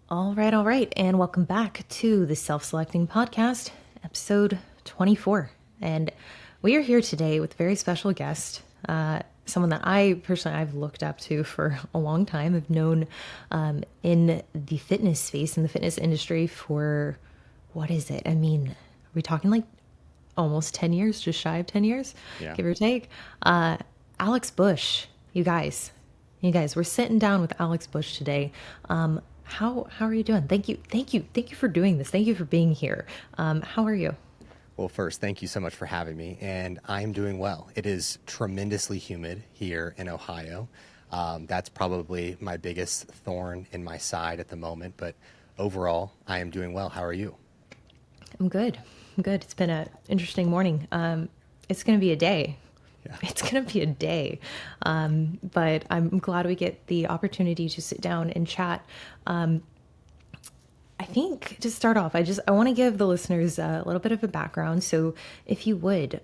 All right, and welcome back to the Self-Selecting Podcast, episode 24. And we are here today with a very special guest, someone that I've looked up to for a long time. I've known in the fitness space, in the fitness industry for, what is it? I mean, are we talking like almost 10 years, just shy of 10 years, Yeah. give or take? Alex Bush, you guys, we're sitting down with Alex Bush today. How are you doing? Thank you for doing this. Thank you for being here. How are you? Well, first, thank you so much for having me, and I am doing well. It is tremendously humid here in Ohio. That's probably my biggest thorn in my side at the moment, but overall, I am doing well. How are you? I'm good. I'm good. It's been an interesting morning. It's going to be a day. Yeah. It's going to be a day. But I'm glad we get the opportunity to sit down and chat. I think to start off, I want to give the listeners a little bit of a background. So if you would,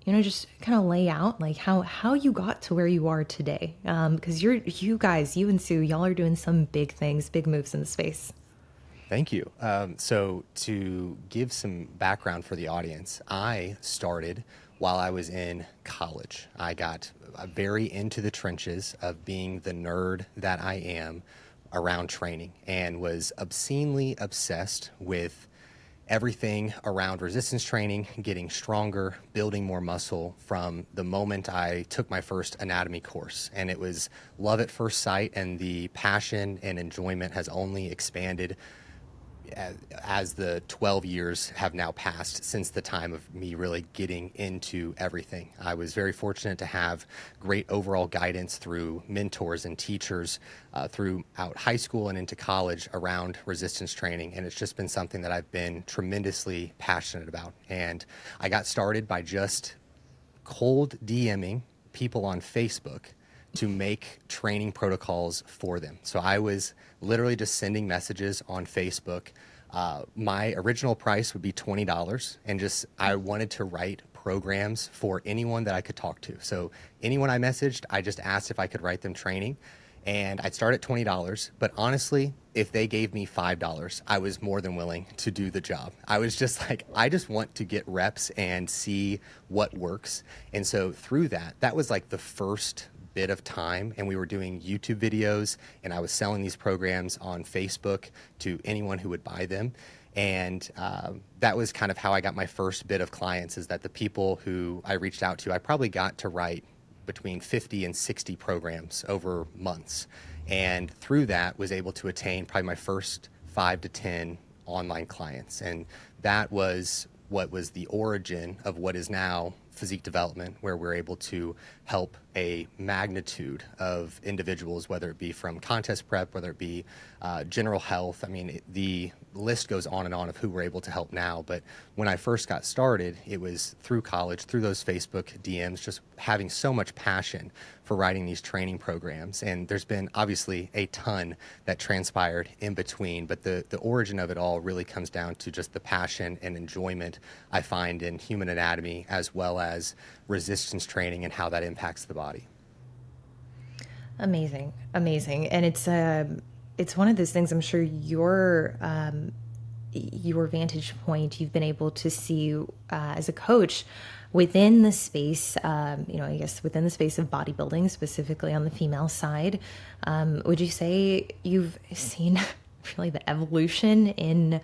just kind of lay out like how you got to where you are today. Because you and Sue, y'all are doing some big things, big moves in the space. Thank you. So, to give some background for the audience, I started while I was in college. I got very into the trenches of being the nerd that I am around training and was obscenely obsessed with everything around resistance training, getting stronger, building more muscle from the moment I took my first anatomy course. And it was love at first sight, and the passion and enjoyment has only expanded as the 12 years have now passed since the time of me really getting into everything. I was very fortunate to have great overall guidance through mentors and teachers throughout high school and into college around resistance training. And it's just been something that I've been tremendously passionate about. And I got started by just cold DMing people on Facebook to make training protocols for them. So I was literally just sending messages on Facebook. My original price would be $20, and just I wanted to write programs for anyone that I could talk to. So anyone I messaged, I just asked if I could write them training, and I'd start at $20. But honestly, if they gave me $5, I was more than willing to do the job. I was just like, I just want to get reps and see what works. And so through that, that was like the first bit of time, and we were doing YouTube videos, and I was selling these programs on Facebook to anyone who would buy them. And that was kind of how I got my first bit of clients, is that the people who I reached out to, I probably got to write between 50 and 60 programs over months. And through that was able to attain probably my first 5 to 10 online clients. And that was what was the origin of what is now physique development, where we're able to help a magnitude of individuals, whether it be from contest prep, whether it be general health. I mean, the list goes on and on of who we're able to help now. But when I first got started, it was through college, through those Facebook DMs, just having so much passion for writing these training programs. And there's been obviously a ton that transpired in between, but the origin of it all really comes down to just the passion and enjoyment I find in human anatomy, as well as resistance training and how that impacts the body. Amazing, amazing, and it's one of those things. I'm sure your vantage point you've been able to see as a coach within the space. I guess within the space of bodybuilding, specifically on the female side. Would you say you've seen really the evolution in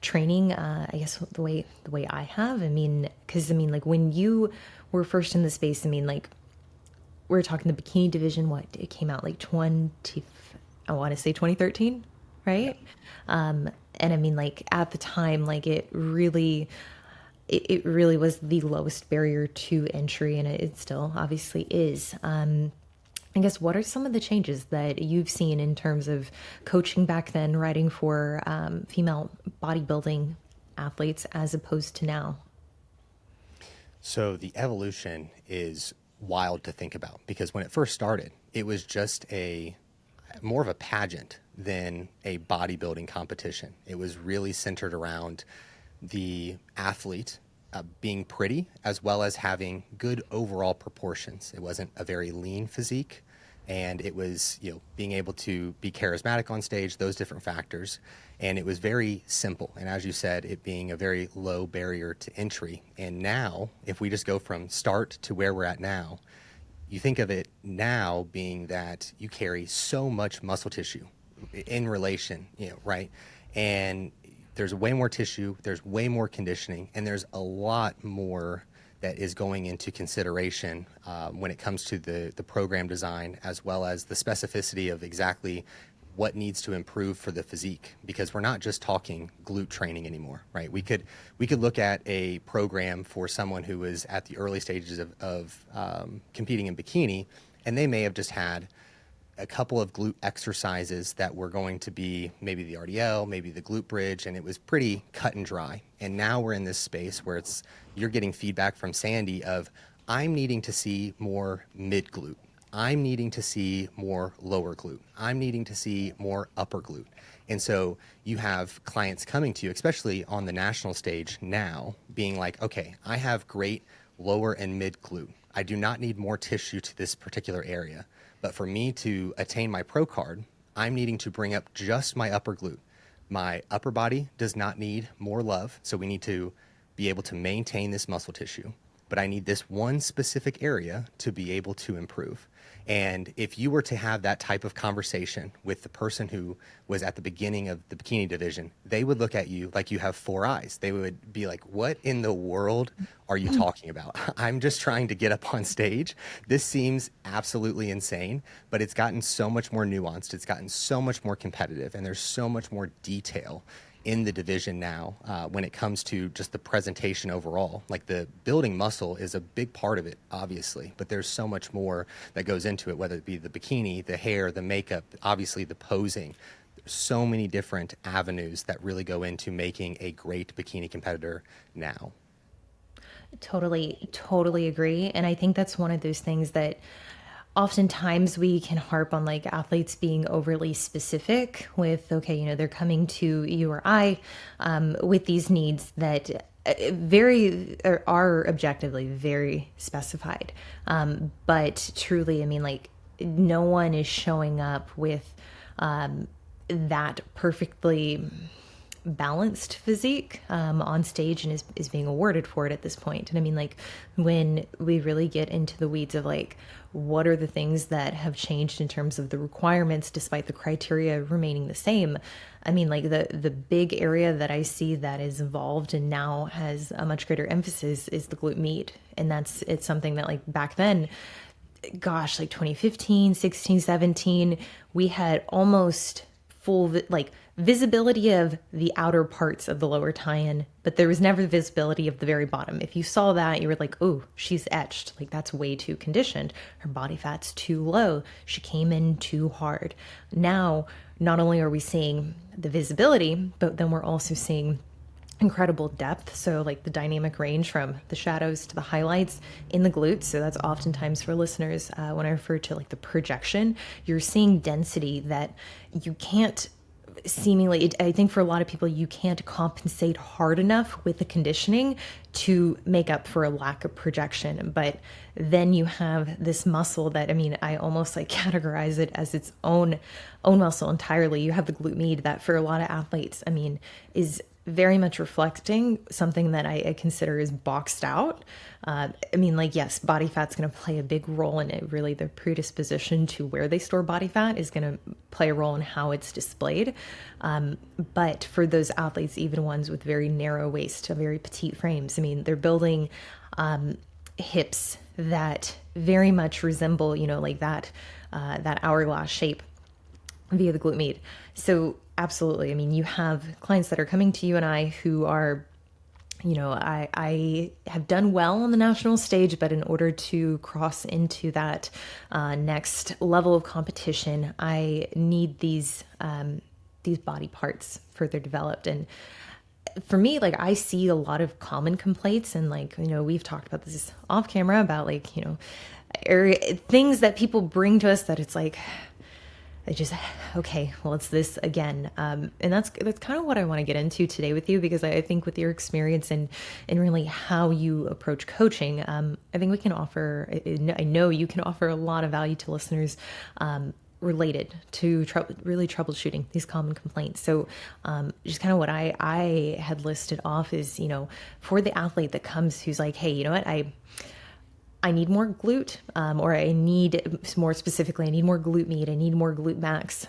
training? I guess the way I have. I mean, because like when you were first in the space, I mean, like we're talking the bikini division. What it came out like 20, I want to say 2013, Yeah. right? And I mean, like at the time, like it really was the lowest barrier to entry, and it still obviously is. I guess what are some of the changes that you've seen in terms of coaching back then, writing for female bodybuilding athletes as opposed to now? So the evolution is wild to think about, because when it first started, it was just a more of a pageant than a bodybuilding competition. It was really centered around the athlete being pretty, as well as having good overall proportions. It wasn't a very lean physique, and it was, being able to be charismatic on stage, those different factors. And it was very simple. And as you said, it being a very low barrier to entry. And now, if we just go from start to where we're at now, you think of it now being that you carry so much muscle tissue in relation, right? And there's way more tissue, there's way more conditioning, and there's a lot more that is going into consideration when it comes to the program design, as well as the specificity of exactly what needs to improve for the physique, because we're not just talking glute training anymore, right? We could look at a program for someone who is at the early stages of competing in bikini, and they may have just had a couple of glute exercises that were going to be maybe the RDL, maybe the glute bridge, and it was pretty cut and dry. And now we're in this space where you're getting feedback from Sandy of, I'm needing to see more mid glute. I'm needing to see more lower glute. I'm needing to see more upper glute. And so you have clients coming to you, especially on the national stage now, being like, okay, I have great lower and mid glute. I do not need more tissue to this particular area. But for me to attain my pro card, I'm needing to bring up just my upper glute. My upper body does not need more love, so we need to be able to maintain this muscle tissue. But I need this one specific area to be able to improve. And if you were to have that type of conversation with the person who was at the beginning of the bikini division, they would look at you like you have four eyes. They would be like, what in the world are you talking about? I'm just trying to get up on stage. This seems absolutely insane, but it's gotten so much more nuanced. It's gotten so much more competitive, and there's so much more detail in the division now when it comes to just the presentation overall. Like, the building muscle is a big part of it, obviously, but there's so much more that goes into it, whether it be the bikini, the hair, the makeup, obviously the posing. There's so many different avenues that really go into making a great bikini competitor now. Totally agree. And I think that's one of those things that oftentimes we can harp on, like, athletes being overly specific with, okay, they're coming to you or I with these needs that are objectively very specified. But truly, I mean, like, no one is showing up with that perfectly balanced physique on stage and is being awarded for it at this point. And I mean, like, when we really get into the weeds of, like, what are the things that have changed in terms of the requirements despite the criteria remaining the same, I mean, like, the big area that I see that is evolved and now has a much greater emphasis is the glute med. And it's something that, like, back then, gosh, like 2015, 16, 17, we had almost full, like, visibility of the outer parts of the lower tie-in, but there was never visibility of the very bottom. If you saw that, you were like, oh, she's etched. Like, that's way too conditioned. Her body fat's too low. She came in too hard. Now, not only are we seeing the visibility, but then we're also seeing incredible depth. So, like, the dynamic range from the shadows to the highlights in the glutes. So that's oftentimes for listeners, when I refer to, like, the projection, you're seeing density that you can't seemingly, I think for a lot of people, you can't compensate hard enough with the conditioning to make up for a lack of projection. But then you have this muscle that, I mean, I almost, like, categorize it as its own muscle entirely. You have the glute med that for a lot of athletes, I mean, is very much reflecting something that I consider is boxed out. I mean, like, yes, body fat's going to play a big role in it. Really, the predisposition to where they store body fat is going to play a role in how it's displayed. But for those athletes, even ones with very narrow waist, very petite frames, I mean, they're building hips that very much resemble, like that hourglass shape via the glute med. So absolutely. I mean, you have clients that are coming to you and I who are, I have done well on the national stage, but in order to cross into that next level of competition, I need these body parts further developed. And for me, like, I see a lot of common complaints, and, like, we've talked about this off camera about, like, things that people bring to us that it's like, I just, okay, well, it's this again. And that's kind of what I want to get into today with you, because I think with your experience and really how you approach coaching, I think we can offer, I know you can offer a lot of value to listeners related to really troubleshooting these common complaints. So just kind of what I had listed off is, for the athlete that comes who's like, hey, you know what, I need more glute, or I need, more specifically, I need more glute med, I need more glute max.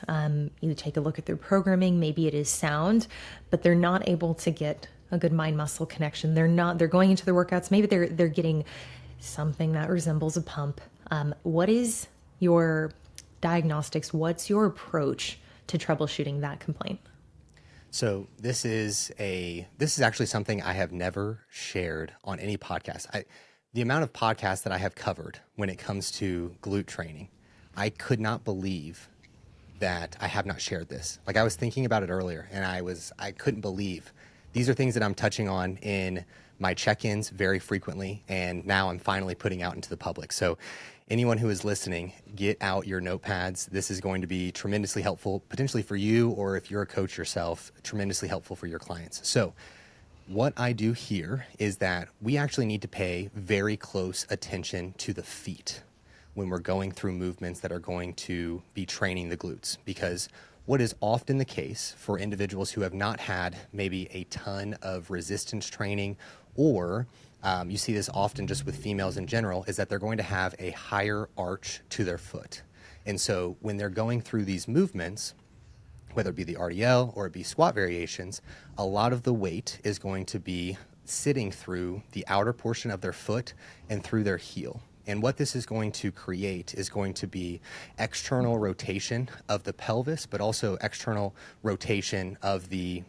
You take a look at their programming, maybe it is sound, but they're not able to get a good mind muscle connection. They're going into their workouts, maybe they're getting something that resembles a pump. What is your diagnostics? What's your approach to troubleshooting that complaint? So this is actually something I have never shared on any podcast. The amount of podcasts that I have covered when it comes to glute training, I could not believe that I have not shared this. Like, I was thinking about it earlier, and I couldn't believe these are things that I'm touching on in my check-ins very frequently, and now I'm finally putting out into the public. So anyone who is listening, get out your notepads. This is going to be tremendously helpful, potentially for you, or if you're a coach yourself, tremendously helpful for your clients. So what I do here is that we actually need to pay very close attention to the feet when we're going through movements that are going to be training the glutes, because what is often the case for individuals who have not had maybe a ton of resistance training, or you see this often just with females in general, is that they're going to have a higher arch to their foot. And so when they're going through these movements, whether it be the RDL or it be squat variations, a lot of the weight is going to be sitting through the outer portion of their foot and through their heel. And what this is going to create is going to be external rotation of the pelvis, but also external rotation of the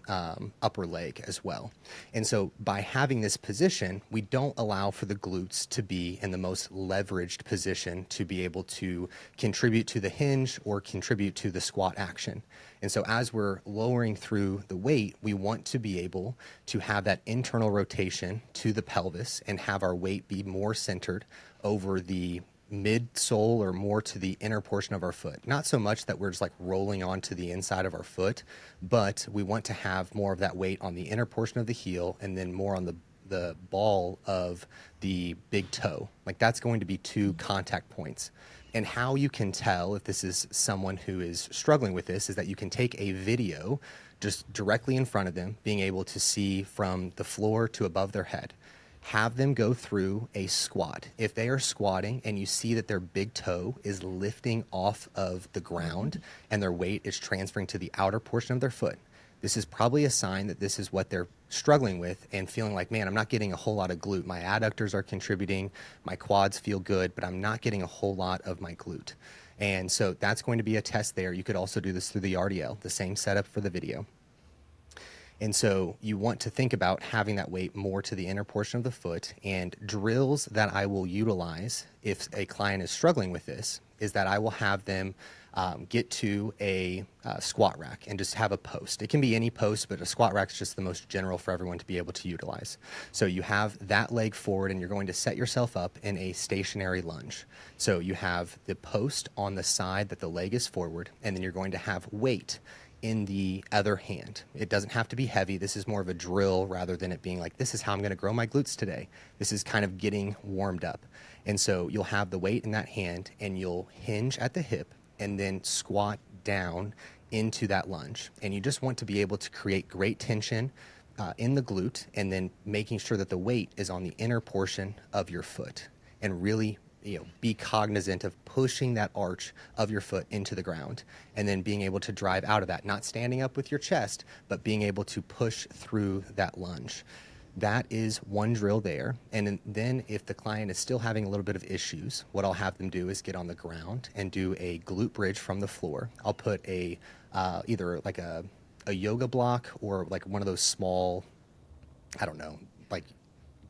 upper leg as well. And so by having this position, we don't allow for the glutes to be in the most leveraged position to be able to contribute to the hinge or contribute to the squat action. And so as we're lowering through the weight, we want to be able to have that internal rotation to the pelvis and have our weight be more centered over the midsole or more to the inner portion of our foot. Not so much that we're just like rolling onto the inside of our foot, but we want to have more of that weight on the inner portion of the heel and then more on the ball of the big toe. Like, that's going to be two contact points. And how you can tell if this is someone who is struggling with this is that you can take a video just directly in front of them, being able to see from the floor to above their head. Have them go through a squat. If they are squatting and you see that their big toe is lifting off of the ground and their weight is transferring to the outer portion of their foot, this is probably a sign that this is what they're struggling with and feeling like, man, I'm not getting a whole lot of glute. My adductors are contributing, my quads feel good, but I'm not getting a whole lot of my glute. And so that's going to be a test there. You could also do this through the RDL, the same setup for the video. And so you want to think about having that weight more to the inner portion of the foot. And drills that I will utilize if a client is struggling with this is that I will have them get to a squat rack and just have a post. It can be any post, but a squat rack is just the most general for everyone to be able to utilize. So you have that leg forward and you're going to set yourself up in a stationary lunge. So you have the post on the side that the leg is forward, and then you're going to have weight in the other hand. It doesn't have to be heavy. This is more of a drill rather than it being like, this is how I'm going to grow my glutes today. This is kind of getting warmed up. And so you'll have the weight in that hand and you'll hinge at the hip and then squat down into that lunge. And you just want to be able to create great tension in the glute, and then making sure that the weight is on the inner portion of your foot, and really be cognizant of pushing that arch of your foot into the ground, and then being able to drive out of that, not standing up with your chest, but being able to push through that lunge. That is one drill there. And then if the client is still having a little bit of issues, what I'll have them do is get on the ground and do a glute bridge from the floor. I'll put either like a yoga block or like one of those small, I don't know, like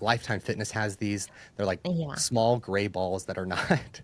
Lifetime Fitness has these. They're like Yeah. small gray balls that are not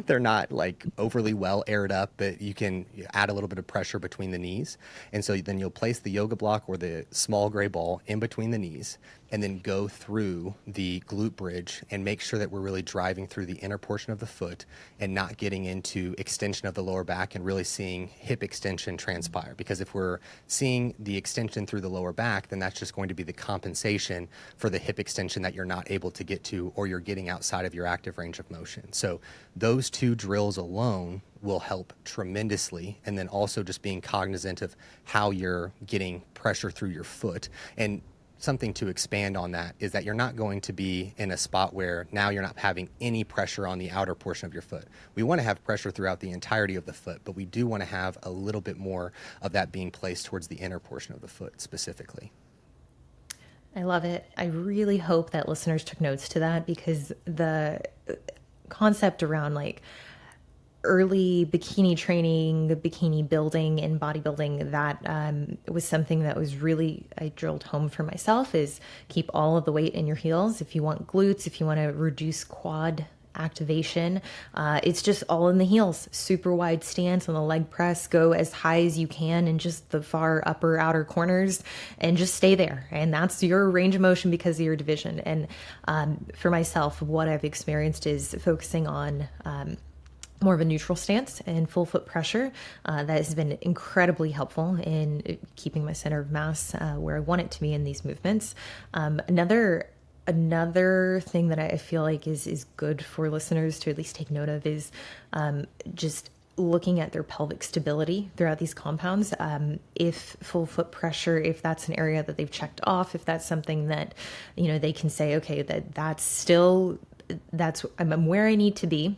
They're not like overly well aired up, but you can add a little bit of pressure between the knees. And so then you'll place the yoga block or the small gray ball in between the knees and then go through the glute bridge and make sure that we're really driving through the inner portion of the foot and not getting into extension of the lower back and really seeing hip extension transpire. Because if we're seeing the extension through the lower back, then that's just going to be the compensation for the hip extension that you're not able to get to, or you're getting outside of your active range of motion. So those two drills alone will help tremendously. And then also just being cognizant of how you're getting pressure through your foot. And something to expand on that is that you're not going to be in a spot where now you're not having any pressure on the outer portion of your foot. We want to have pressure throughout the entirety of the foot, but we do want to have a little bit more of that being placed towards the inner portion of the foot specifically. I love it. I really hope that listeners took notes to that, because the concept around like early bikini training, bikini building and bodybuilding, that was something that was really, I drilled home for myself, is keep all of the weight in your heels. If you want glutes, if you want to reduce quad activation, it's just all in the heels. Super wide stance on the leg press, go as high as you can in just the far upper outer corners and just stay there. And that's your range of motion because of your division. And for myself, what I've experienced is focusing on more of a neutral stance and full foot pressure. That has been incredibly helpful in keeping my center of mass where I want it to be in these movements. Another thing that I feel like is good for listeners to at least take note of is just looking at their pelvic stability throughout these compounds. If full foot pressure, if that's an area that they've checked off, if that's something that, they can say, okay, I'm where I need to be.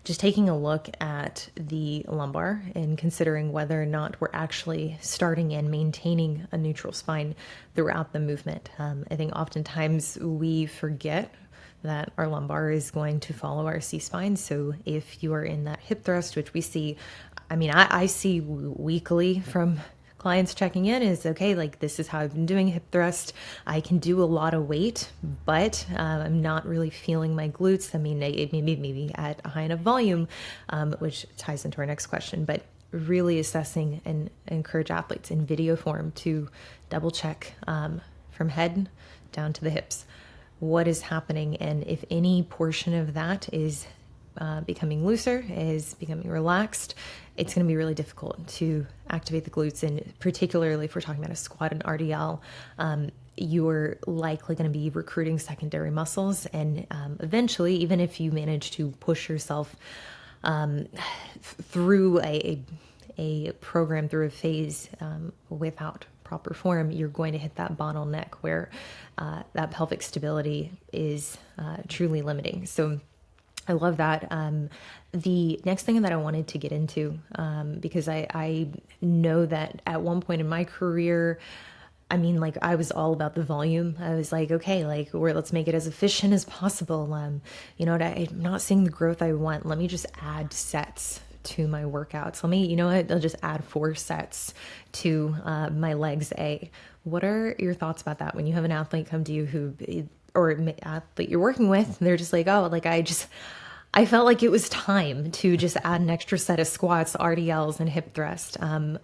Just taking a look at the lumbar and considering whether or not we're actually starting and maintaining a neutral spine throughout the movement. I think oftentimes we forget that our lumbar is going to follow our C-spine. So if you are in that hip thrust, which we see, I see weekly from clients checking in, is okay, like this is how I've been doing hip thrust. I can do a lot of weight, but I'm not really feeling my glutes. Maybe at a high enough volume, which ties into our next question, but really assessing and encourage athletes in video form to double check from head down to the hips what is happening. And if any portion of that is becoming looser, is becoming relaxed, it's going to be really difficult to activate the glutes. And particularly if we're talking about a squat and RDL, you're likely going to be recruiting secondary muscles. And eventually, even if you manage to push yourself through a program, through a phase without proper form, you're going to hit that bottleneck where that pelvic stability is truly limiting. So I love that. The next thing that I wanted to get into, because I know that at one point in my career, I was all about the volume. I was like, okay, let's make it as efficient as possible. I'm not seeing the growth I want. Let me just add sets to my workouts. I'll just add 4 sets to my legs A. What are your thoughts about that? When you have an athlete come to you or athlete you're working with, they're just like, oh, I felt like it was time to just add an extra set of squats, RDLs, and hip thrust. How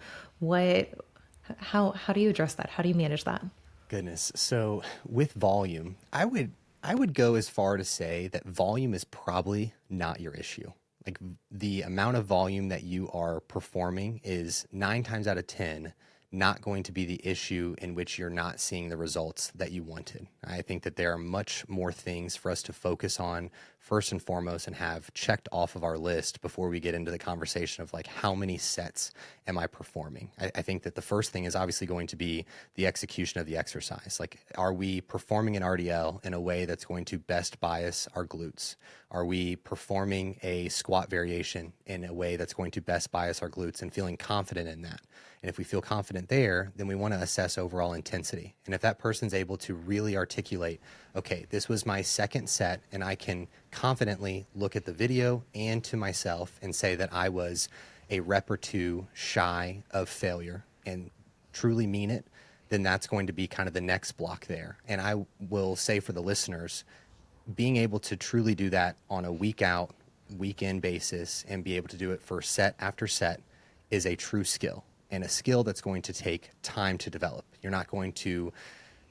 do you address that? How do you manage that? Goodness. So with volume, I would go as far to say that volume is probably not your issue. Like the amount of volume that you are performing is 9 times out of 10 not going to be the issue in which you're not seeing the results that you wanted. I think that there are much more things for us to focus on first and foremost and have checked off of our list before we get into the conversation of like, how many sets am I performing? I think that the first thing is obviously going to be the execution of the exercise. Like, are we performing an RDL in a way that's going to best bias our glutes? Are we performing a squat variation in a way that's going to best bias our glutes and feeling confident in that? And if we feel confident there, then we want to assess overall intensity. And if that person's able to really articulate, okay, this was my second set, and I can confidently look at the video and to myself and say that I was a rep or 2 shy of failure and truly mean it, then that's going to be kind of the next block there. And I will say for the listeners, being able to truly do that on a week out, weekend basis and be able to do it for set after set is a true skill, and a skill that's going to take time to develop. You're not going to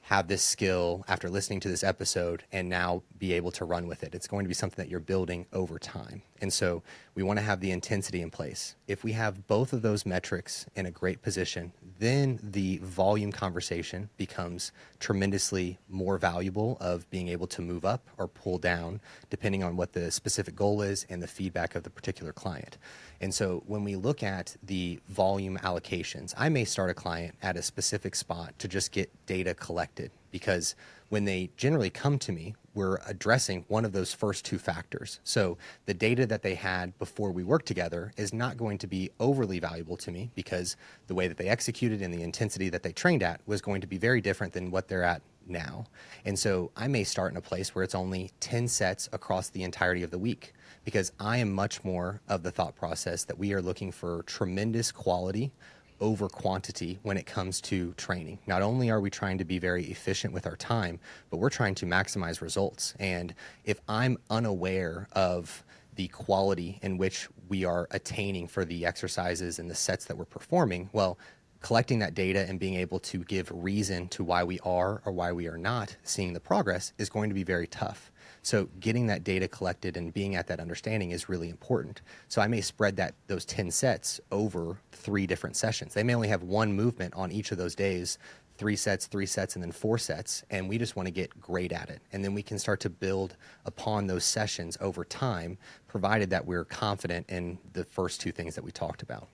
have this skill after listening to this episode and now be able to run with it. It's going to be something that you're building over time. And so we want to have the intensity in place. If we have both of those metrics in a great position, then the volume conversation becomes tremendously more valuable of being able to move up or pull down, depending on what the specific goal is and the feedback of the particular client. And so when we look at the volume allocations, I may start a client at a specific spot to just get data collected, because when they generally come to me, we're addressing one of those first two factors. So the data that they had before we worked together is not going to be overly valuable to me, because the way that they executed and the intensity that they trained at was going to be very different than what they're at now. And so I may start in a place where it's only 10 sets across the entirety of the week, because I am much more of the thought process that we are looking for tremendous quality over quantity when it comes to training. Not only are we trying to be very efficient with our time, but we're trying to maximize results. And if I'm unaware of the quality in which we are attaining for the exercises and the sets that we're performing, well, collecting that data and being able to give reason to why we are or why we are not seeing the progress is going to be very tough. So getting that data collected and being at that understanding is really important. So I may spread those 10 sets over 3 different sessions. They may only have one movement on each of those days, 3 sets, and then 4 sets, and we just want to get great at it. And then we can start to build upon those sessions over time, provided that we're confident in the first 2 things that we talked about.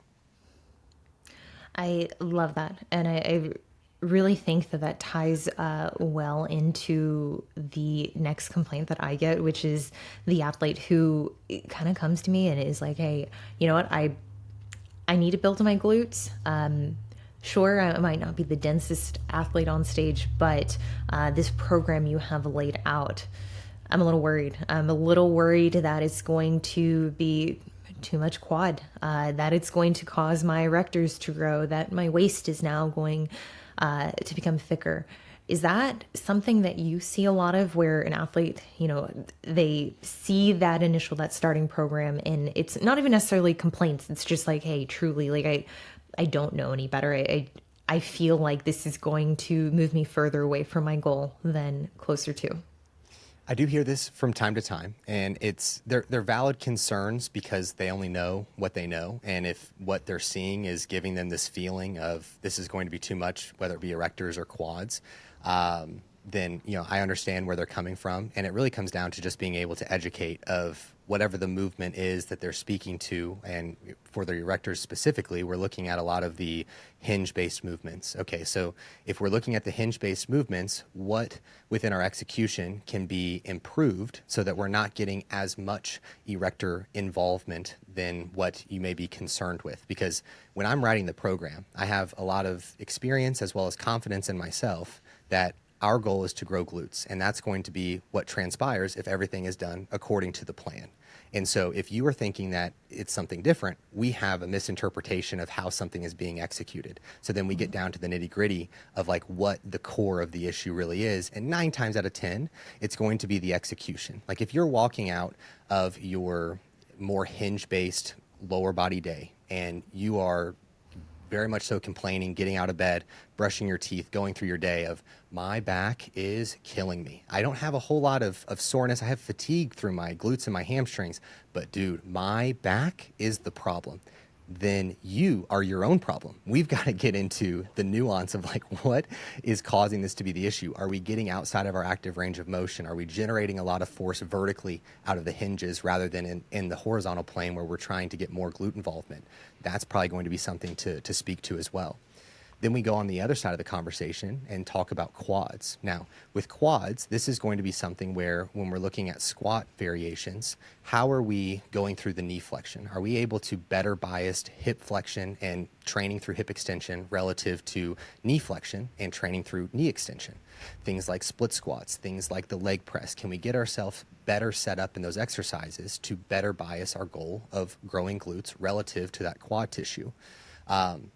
I love that. And I really think that ties well into the next complaint that I get, which is the athlete who kind of comes to me and is like, hey, you know what? I need to build my glutes. Sure, I might not be the densest athlete on stage, but this program you have laid out, I'm a little worried. I'm a little worried that it's going to be too much quad, that it's going to cause my erectors to grow, that my waist is now going to become thicker. Is that something that you see a lot of, where an athlete, they see that starting program, and it's not even necessarily complaints. It's just like, hey, truly, like I don't know any better. I feel like this is going to move me further away from my goal than closer to. I do hear this from time to time, and they're valid concerns because they only know what they know. And if what they're seeing is giving them this feeling of this is going to be too much, whether it be erectors or quads, then I understand where they're coming from. And it really comes down to just being able to educate of whatever the movement is that they're speaking to. And for the erectors specifically, we're looking at a lot of the hinge-based movements. Okay, so if we're looking at the hinge-based movements, what within our execution can be improved so that we're not getting as much erector involvement than what you may be concerned with? Because when I'm writing the program, I have a lot of experience as well as confidence in myself that our goal is to grow glutes, and that's going to be what transpires if everything is done according to the plan. And so if you are thinking that it's something different, we have a misinterpretation of how something is being executed. So then we get down to the nitty gritty of like what the core of the issue really is. And 9 times out of 10, it's going to be the execution. Like if you're walking out of your more hinge-based lower body day and you are very much so complaining, getting out of bed, brushing your teeth, going through your day of, my back is killing me. I don't have a whole lot of soreness. I have fatigue through my glutes and my hamstrings, but dude, my back is the problem. Then you are your own problem. We've got to get into the nuance of like, what is causing this to be the issue? Are we getting outside of our active range of motion? Are we generating a lot of force vertically out of the hinges rather than in the horizontal plane where we're trying to get more glute involvement? That's probably going to be something to speak to as well. Then we go on the other side of the conversation and talk about quads. Now, with quads, this is going to be something where when we're looking at squat variations, how are we going through the knee flexion? Are we able to better bias hip flexion and training through hip extension relative to knee flexion and training through knee extension? Things like split squats, things like the leg press. Can we get ourselves better set up in those exercises to better bias our goal of growing glutes relative to that quad tissue?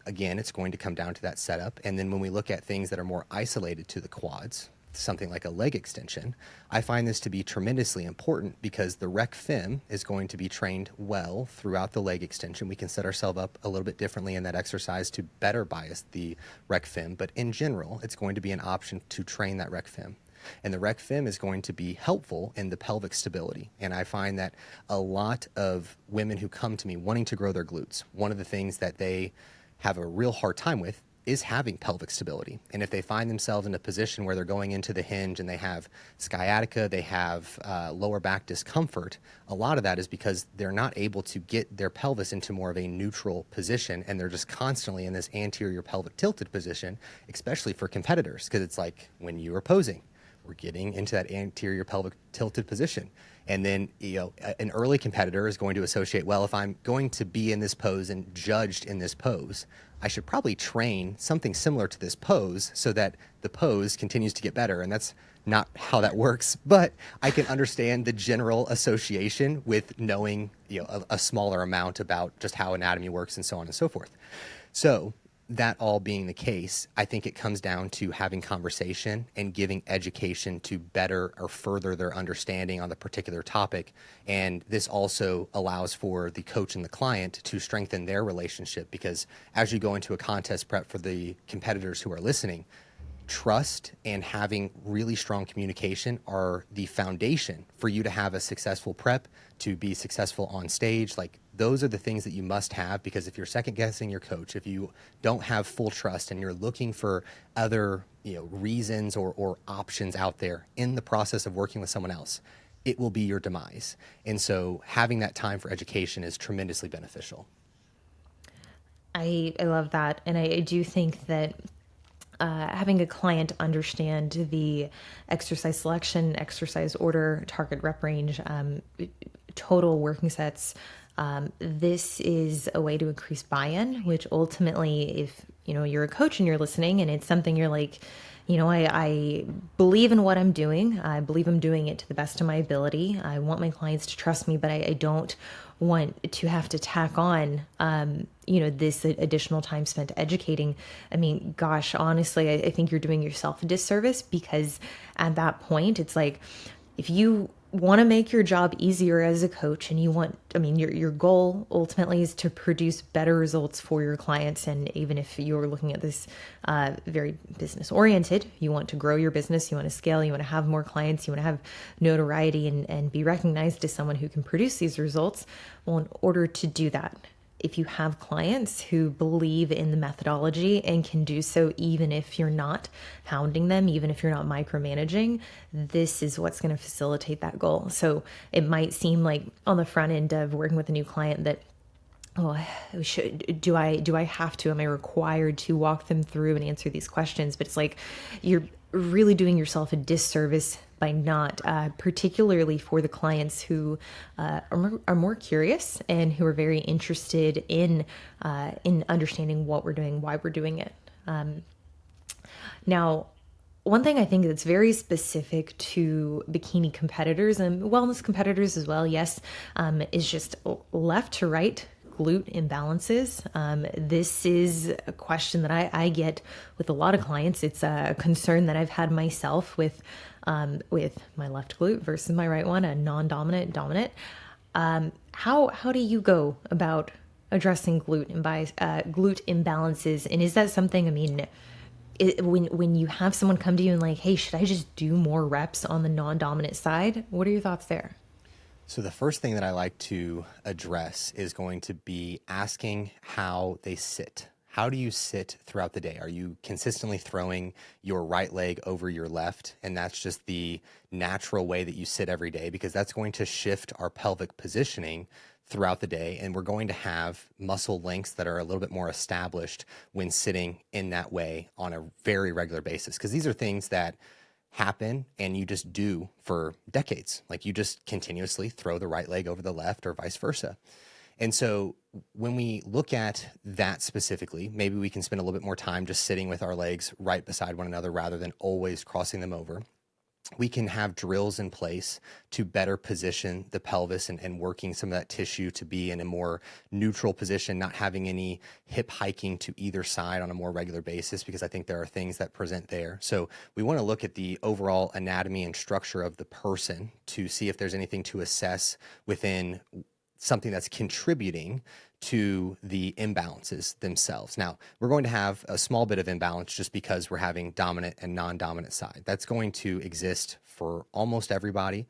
Again, it's going to come down to that setup. And then when we look at things that are more isolated to the quads, something like a leg extension, I find this to be tremendously important because the rec fem is going to be trained well throughout the leg extension. We can set ourselves up a little bit differently in that exercise to better bias the rec fem, but in general, it's going to be an option to train that rec fem. And the rec fem is going to be helpful in the pelvic stability. And I find that a lot of women who come to me wanting to grow their glutes, one of the things that they have a real hard time with is having pelvic stability. And if they find themselves in a position where they're going into the hinge and they have sciatica, they have lower back discomfort, a lot of that is because they're not able to get their pelvis into more of a neutral position, and they're just constantly in this anterior pelvic tilted position, especially for competitors, because it's like when you are posing, we're getting into that anterior pelvic tilted position. And then, an early competitor is going to associate, well, if I'm going to be in this pose and judged in this pose, I should probably train something similar to this pose so that the pose continues to get better. And that's not how that works, but I can understand the general association with knowing, a smaller amount about just how anatomy works and so on and so forth. So that all being the case, I think it comes down to having conversation and giving education to better or further their understanding on the particular topic. And this also allows for the coach and the client to strengthen their relationship, because as you go into a contest prep, for the competitors who are listening, trust and having really strong communication are the foundation for you to have a successful prep, to be successful on stage. Like, those are the things that you must have, because if you're second guessing your coach, if you don't have full trust and you're looking for other, reasons or options out there in the process of working with someone else, it will be your demise. And so having that time for education is tremendously beneficial. I love that. And I do think that having a client understand the exercise selection, exercise order, target rep range, total working sets, this is a way to increase buy-in, which ultimately, if you're a coach and you're listening and it's something you're like, I believe in what I'm doing. I believe I'm doing it to the best of my ability. I want my clients to trust me, but I don't want to have to tack on, this additional time spent educating. I mean, gosh, honestly, I think you're doing yourself a disservice, because at that point, it's like, if you want to make your job easier as a coach and your goal ultimately is to produce better results for your clients. And even if you're looking at this very business oriented, you want to grow your business, you want to scale, you want to have more clients, you want to have notoriety and be recognized as someone who can produce these results. Well, in order to do that, if you have clients who believe in the methodology and can do so even if you're not hounding them, even if you're not micromanaging, this is what's going to facilitate that goal. So it might seem like on the front end of working with a new client that, do I have to, am I required to walk them through and answer these questions? But it's like, you're really doing yourself a disservice by not, particularly for the clients who are more curious and who are very interested in understanding what we're doing, why we're doing it. Now, one thing I think that's very specific to bikini competitors and wellness competitors as well, yes, is just left to right glute imbalances. This is a question that I get with a lot of clients. It's a concern that I've had myself with my left glute versus my right one, a non-dominant, dominant. How do you go about addressing glute imbalances? And is that something, when you have someone come to you and like, hey, should I just do more reps on the non-dominant side? What are your thoughts there? So the first thing that I like to address is going to be asking how they sit. How do you sit throughout the day? Are you consistently throwing your right leg over your left? And that's just the natural way that you sit every day, because that's going to shift our pelvic positioning throughout the day. And we're going to have muscle lengths that are a little bit more established when sitting in that way on a very regular basis. Because these are things that happen and you just do for decades. Like, you just continuously throw the right leg over the left or vice versa. And so when we look at that specifically, maybe we can spend a little bit more time just sitting with our legs right beside one another rather than always crossing them over. we can have drills in place to better position the pelvis and working some of that tissue to be in a more neutral position, not having any hip hiking to either side on a more regular basis, because I think there are things that present there. So we want to look at the overall anatomy and structure of the person to see if there's anything to assess within something that's contributing to the imbalances themselves. Now, we're going to have a small bit of imbalance just because we're having dominant and non-dominant side. That's going to exist for almost everybody.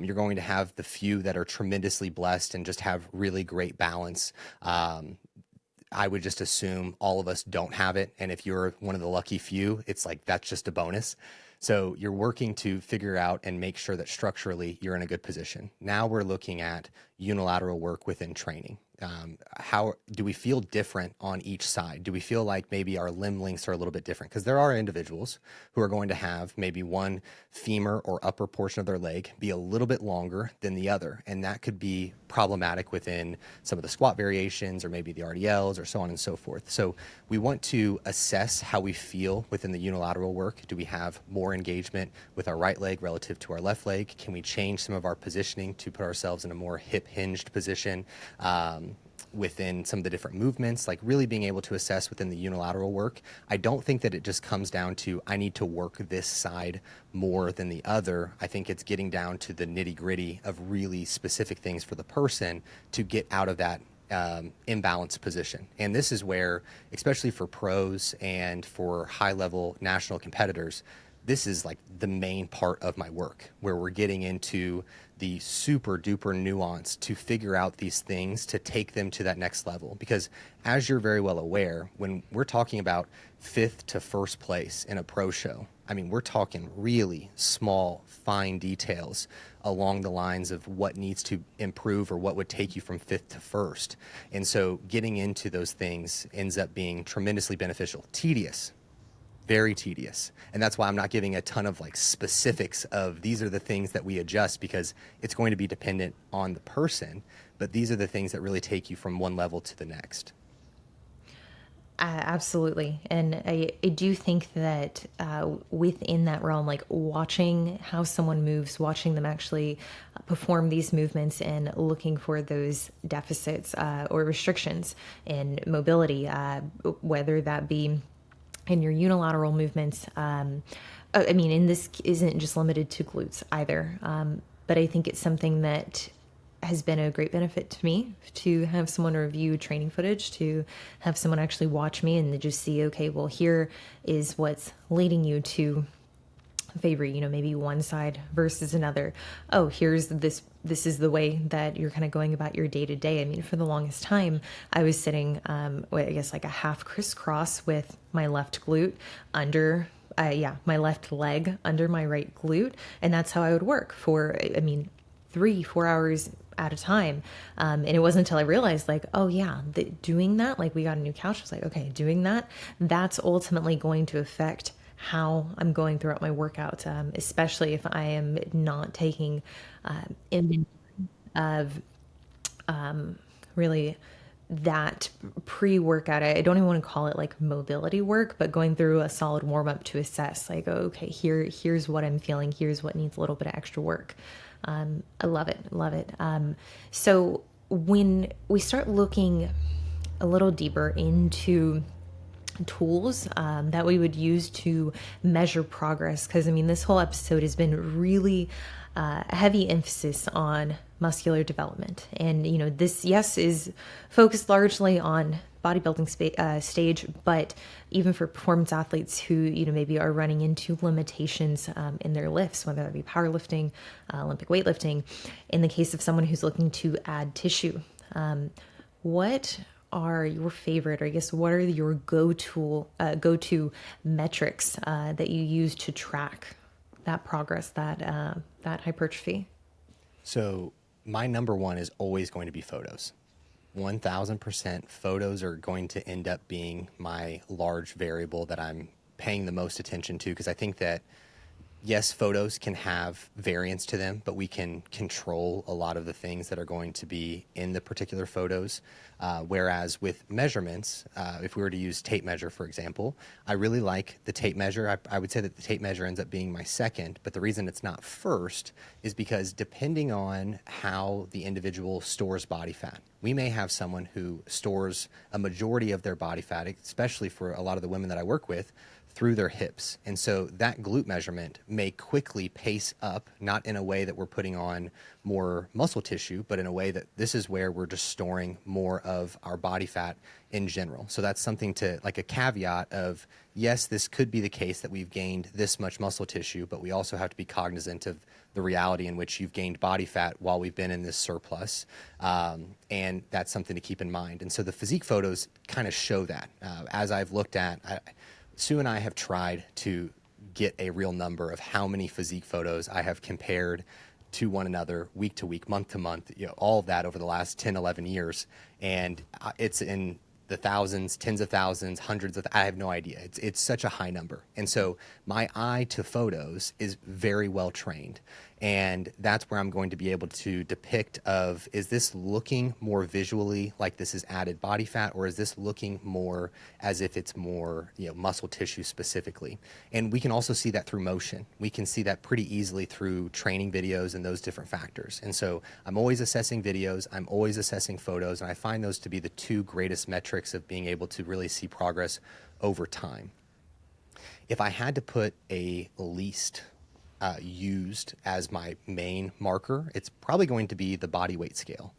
You're going to have the few that are tremendously blessed and just have really great balance. I would just assume all of us don't have it. And if you're one of the lucky few, it's like that's just a bonus. So you're working to figure out and make sure that structurally you're in a good position. Now we're looking at unilateral work within training. How do we feel different on each side? Do we feel like maybe our limb lengths are a little bit different? Because there are individuals who are going to have maybe one femur or upper portion of their leg be a little bit longer than the other. And that could be problematic within some of the squat variations or maybe the RDLs or so on and so forth. So we want to assess how we feel within the unilateral work. Do we have more engagement with our right leg relative to our left leg? Can we change some of our positioning to put ourselves in a more hip hinged position? Within some of the different movements, like really being able to assess within the unilateral work. I don't think that it just comes down to, I need to work this side more than the other. I think it's getting down to the nitty gritty of really specific things for the person to get out of that imbalanced position. And this is where, especially for pros and for high level national competitors, this is like the main part of my work, where we're getting into the super duper nuance to figure out these things to take them to that next level. Because as you're very well aware, when we're talking about 5th to 1st place in a pro show, I mean, we're talking really small, fine details along the lines of what needs to improve or what would take you from 5th to 1st. And so getting into those things ends up being tremendously beneficial. Tedious, very tedious. And that's why I'm not giving a ton of like specifics of these are the things that we adjust, because it's going to be dependent on the person. But these are the things that really take you from one level to the next. Absolutely. And I do think that within that realm, like watching how someone moves, watching them actually perform these movements and looking for those deficits or restrictions in mobility, whether that be in your unilateral movements. I mean, and this isn't just limited to glutes either. But I think it's something that has been a great benefit to me to have someone review training footage, to have someone actually watch me and just see, okay, well, here is what's leading you to favor, you know, maybe one side versus another. Oh, here's this is the way that you're kind of going about your day to day. I mean, for the longest time, I was sitting, I guess like a half crisscross with my left glute under, my left leg under my right glute. And that's how I would work for, I mean, 3-4 hours at a time. And it wasn't until I realized like, oh yeah, doing that, like we got a new couch. I was like, okay, doing that, that's ultimately going to affect how I'm going throughout my workout, especially if I am not taking inventory of really that pre-workout. I don't even want to call it like mobility work, but going through a solid warm-up to assess like, okay, here's what I'm feeling, here's what needs a little bit of extra work. I love it. So when we start looking a little deeper into tools that we would use to measure progress, because I mean, this whole episode has been really heavy emphasis on muscular development. And, you know, this, yes, is focused largely on bodybuilding stage, but even for performance athletes who, you know, maybe are running into limitations in their lifts, whether that be powerlifting, Olympic weightlifting. In the case of someone who's looking to add tissue, what are your favorite, or I guess what are your go-to metrics that you use to track that progress, that hypertrophy? So my number one is always going to be photos. 1000% photos are going to end up being my large variable that I'm paying the most attention to, because I think that yes, photos can have variance to them, but we can control a lot of the things that are going to be in the particular photos. Whereas with measurements, if we were to use tape measure, for example, I really like the tape measure. I would say that the tape measure ends up being my second, but the reason it's not first is because depending on how the individual stores body fat, we may have someone who stores a majority of their body fat, especially for a lot of the women that I work with, through their hips. And so that glute measurement may quickly pace up, not in a way that we're putting on more muscle tissue, but in a way that this is where we're just storing more of our body fat in general. So that's something to, like, a caveat of, yes, this could be the case that we've gained this much muscle tissue, but we also have to be cognizant of the reality in which you've gained body fat while we've been in this surplus. And that's something to keep in mind. And so the physique photos kind of show that. As I've looked at, Sue and I have tried to get a real number of how many physique photos I have compared to one another week to week, month to month, all of that over the last 10, 11 years. And it's in the thousands, tens of thousands, hundreds of, I have no idea. It's such a high number. And so my eye to photos is very well trained. And that's where I'm going to be able to depict of, is this looking more visually like this is added body fat, or is this looking more as if it's more, muscle tissue specifically? And we can also see that through motion. We can see that pretty easily through training videos and those different factors. And so I'm always assessing videos, I'm always assessing photos, and I find those to be the two greatest metrics of being able to really see progress over time. If I had to put a least used as my main marker, it's probably going to be the body weight scale.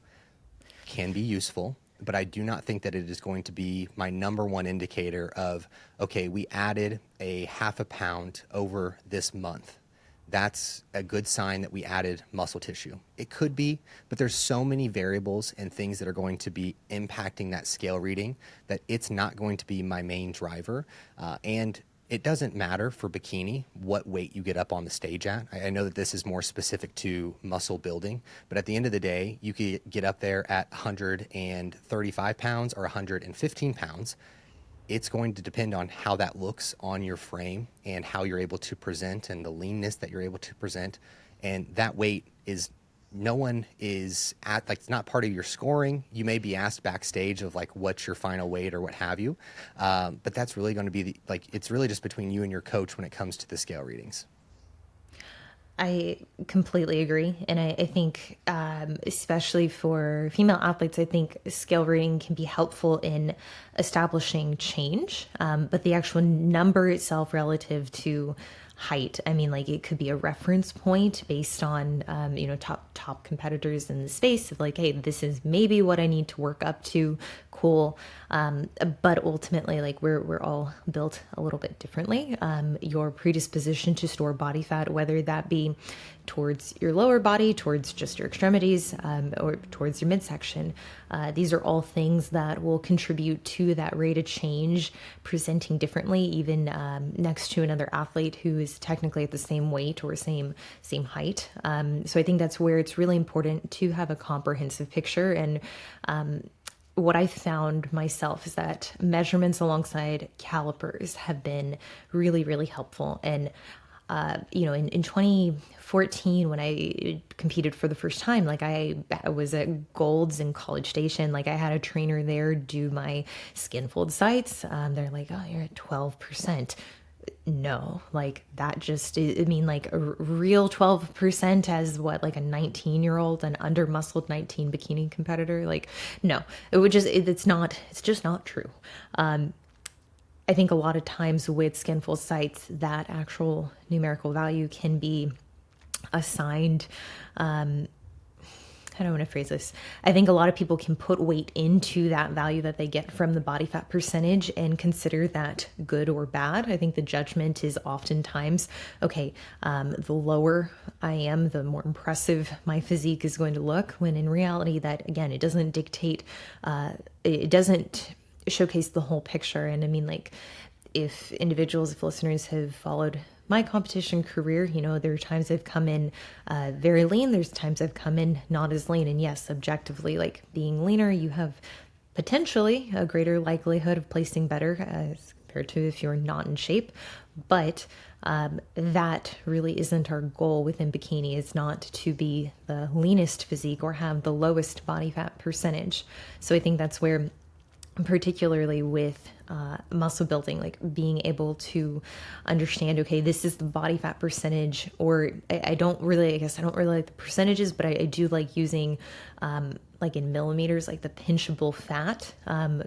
Can be useful, but I do not think that it is going to be my number one indicator of, okay, we added a half a pound over this month. That's a good sign that we added muscle tissue. It could be, but there's so many variables and things that are going to be impacting that scale reading that it's not going to be my main driver. And it doesn't matter for bikini what weight you get up on the stage at. I know that this is more specific to muscle building, but at the end of the day, you could get up there at 135 pounds or 115 pounds. It's going to depend on how that looks on your frame and how you're able to present and the leanness that you're able to present. And that weight is, no one is at, like, it's not part of your scoring. You may be asked backstage of, like, what's your final weight or what have you. But that's really going to be it's really just between you and your coach when it comes to the scale readings. I completely agree. And I think, especially for female athletes, I think scale reading can be helpful in establishing change. But the actual number itself relative to height, I mean, like, it could be a reference point based on, top competitors in the space of, like, hey, this is maybe what I need to work up to. Cool. But ultimately, like, we're all built a little bit differently. Your predisposition to store body fat, whether that be towards your lower body, towards just your extremities, or towards your midsection. These are all things that will contribute to that rate of change presenting differently, even next to another athlete who is technically at the same weight or same height. So I think that's where it's really important to have a comprehensive picture. And what I found myself is that measurements alongside calipers have been really, really helpful. And in 2014, when I competed for the first time, like, I was at Gold's in College Station. Like, I had a trainer there do my skin fold sights. They're like, oh, you're at 12%. No, like, that just, I mean, like, a real 12% as what, like a 19-year-old, an under muscled 19 bikini competitor. Like, no, it's just not true. I think a lot of times with skin fold sights, that actual numerical value can be assigned. How do I want to phrase this? I think a lot of people can put weight into that value that they get from the body fat percentage and consider that good or bad. I think the judgment is oftentimes, okay, the lower I am, the more impressive my physique is going to look, when in reality that, again, it doesn't dictate, it doesn't showcase the whole picture. And I mean, like, if listeners have followed my competition career, there are times I've come in very lean. There's times I've come in not as lean. And yes, objectively, like, being leaner, you have potentially a greater likelihood of placing better as compared to if you're not in shape. But that really isn't our goal within bikini. It's not to be the leanest physique or have the lowest body fat percentage. So I think that's where, particularly with muscle building, like being able to understand, okay, this is the body fat percentage, or I don't really, I guess I don't really like the percentages, but I do like using like in millimeters, like the pinchable fat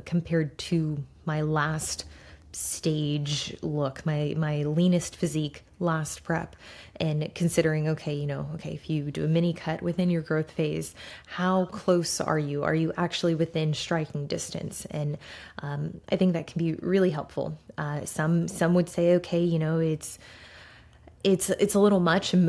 compared to my last stage look, my leanest physique last prep, and considering, okay, okay, if you do a mini cut within your growth phase, how close are you? Are you actually within striking distance? And I think that can be really helpful. Some would say, okay, it's a little much, and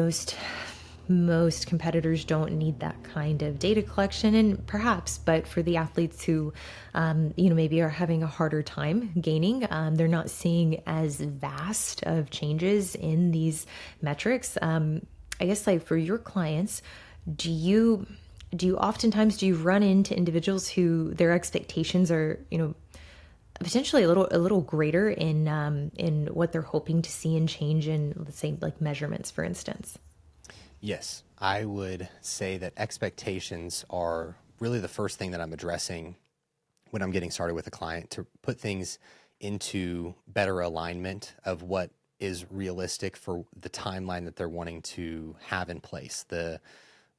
most competitors don't need that kind of data collection, and perhaps, but for the athletes who maybe are having a harder time gaining, they're not seeing as vast of changes in these metrics. I guess, like, for your clients, do you oftentimes run into individuals who their expectations are potentially a little greater in what they're hoping to see and change in, let's say, like measurements, for instance? Yes, I would say that expectations are really the first thing that I'm addressing when I'm getting started with a client, to put things into better alignment of what is realistic for the timeline that they're wanting to have in place, the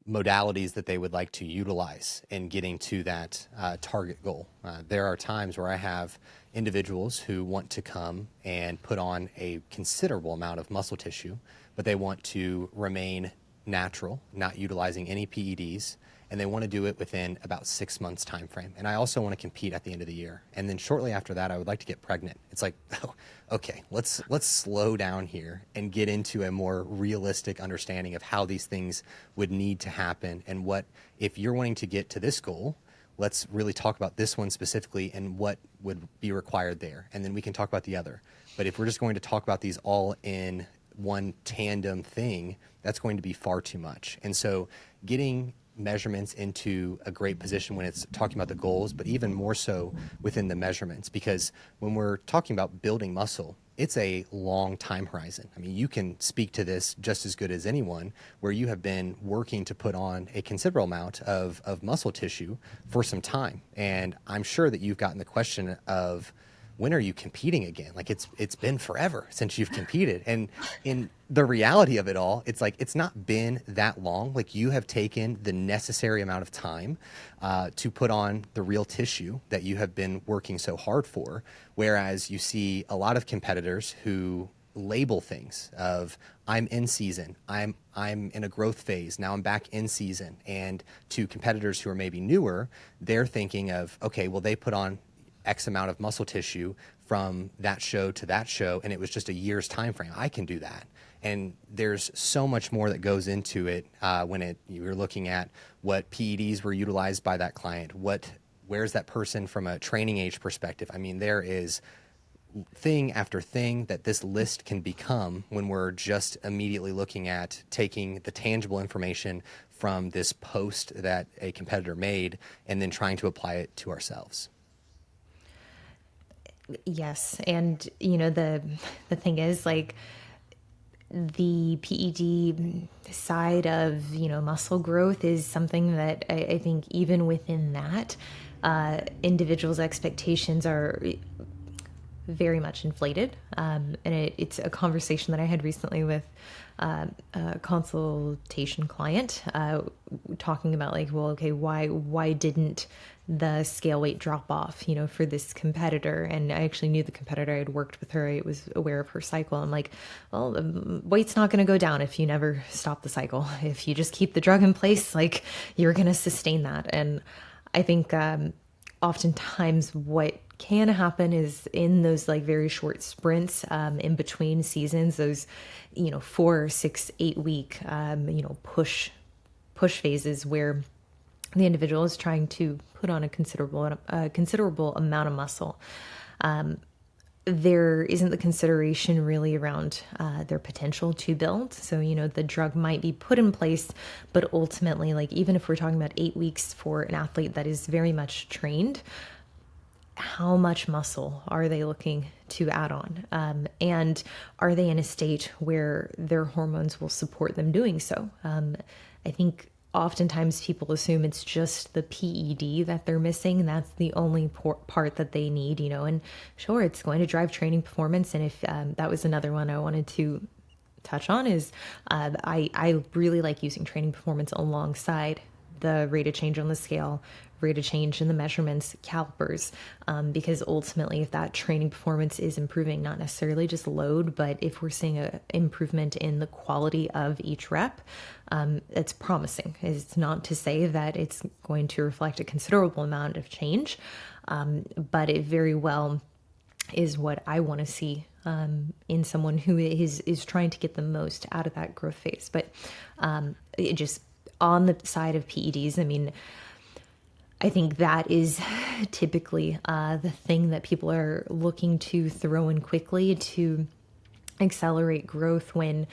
modalities that they would like to utilize in getting to that target goal. There are times where I have individuals who want to come and put on a considerable amount of muscle tissue, but they want to remain natural, not utilizing any PEDs, and they want to do it within about 6 months time frame. And I also want to compete at the end of the year. And then shortly after that, I would like to get pregnant. It's like, oh, okay, let's slow down here and get into a more realistic understanding of how these things would need to happen, and what, if you're wanting to get to this goal, let's really talk about this one specifically and what would be required there. And then we can talk about the other. But if we're just going to talk about these all in one tandem thing, that's going to be far too much. And so getting measurements into a great position when it's talking about the goals, but even more so within the measurements, because when we're talking about building muscle, it's a long time horizon. I mean, you can speak to this just as good as anyone, where you have been working to put on a considerable amount of muscle tissue for some time. And I'm sure that you've gotten the question of, when are you competing again? Like, it's been forever since you've competed. And in the reality of it all, it's like, it's not been that long. Like, you have taken the necessary amount of time to put on the real tissue that you have been working so hard for. Whereas you see a lot of competitors who label things of, I'm in season, I'm in a growth phase, now I'm back in season. And to competitors who are maybe newer, they're thinking of, okay, well, they put on X amount of muscle tissue from that show to that show, and it was just a year's time frame. I can do that. And there's so much more that goes into it when you're looking at what PEDs were utilized by that client, where's that person from a training age perspective. I mean, there is thing after thing that this list can become when we're just immediately looking at taking the tangible information from this post that a competitor made and then trying to apply it to ourselves. Yes, and the thing is, like, the PED side of muscle growth is something that I think even within that, individuals' expectations are very much inflated, and it's a conversation that I had recently with a consultation client, talking about, like, well, okay, why didn't the scale weight drop off, for this competitor? And I actually knew the competitor. I had worked with her. I was aware of her cycle. I'm like, well, the weight's not going to go down if you never stop the cycle. If you just keep the drug in place, like, you're going to sustain that. And I think oftentimes what can happen is in those, like, very short sprints in between seasons, those 4, 6, 8 week push phases where the individual is trying to put on a considerable amount of muscle. There isn't the consideration really around their potential to build. So, the drug might be put in place, but ultimately, like, even if we're talking about 8 weeks for an athlete that is very much trained, how much muscle are they looking to add on? And are they in a state where their hormones will support them doing so? I think oftentimes people assume it's just the PED that they're missing. And that's the only part that they need, and sure, it's going to drive training performance. And if that was another one I wanted to touch on is I really like using training performance alongside the rate of change on the scale, rate of change in the measurements, calipers, because ultimately if that training performance is improving, not necessarily just load, but if we're seeing an improvement in the quality of each rep, it's promising. It's not to say that it's going to reflect a considerable amount of change, but it very well is what I want to see in someone who is trying to get the most out of that growth phase. But it just on the side of PEDs, I mean, I think that is typically the thing that people are looking to throw in quickly to accelerate growth when,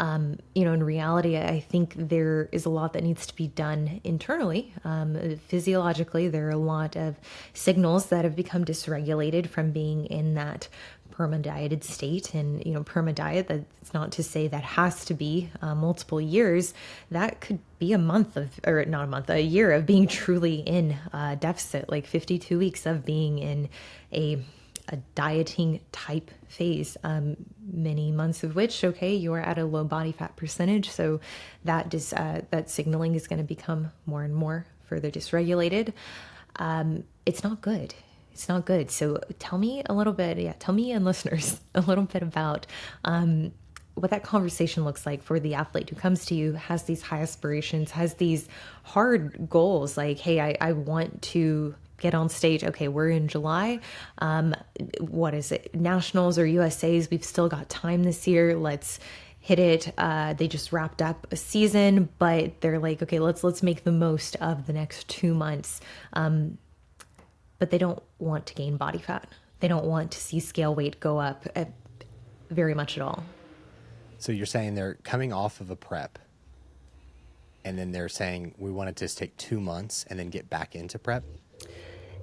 in reality, I think there is a lot that needs to be done internally. Physiologically, there are a lot of signals that have become dysregulated from being in that perma-dieted state. And, perma-diet, that's not to say that has to be multiple years. That could be a month of, or not a month, a year of being truly in deficit, like 52 weeks of being in a dieting type phase, many months of which, okay, you're at a low body fat percentage. So that signaling is going to become more and more further dysregulated. It's not good. It's not good. So tell me a little bit, tell me and listeners a little bit about what that conversation looks like for the athlete who comes to you, has these high aspirations, has these hard goals, like, hey, I want to get on stage. Okay, we're in July. What is it? Nationals or USAs? We've still got time this year. Let's hit it. They just wrapped up a season, but they're like, okay, let's make the most of the next 2 months. But they don't want to gain body fat. They don't want to see scale weight go up very much at all. So you're saying they're coming off of a prep, and then they're saying we want to just take 2 months and then get back into prep?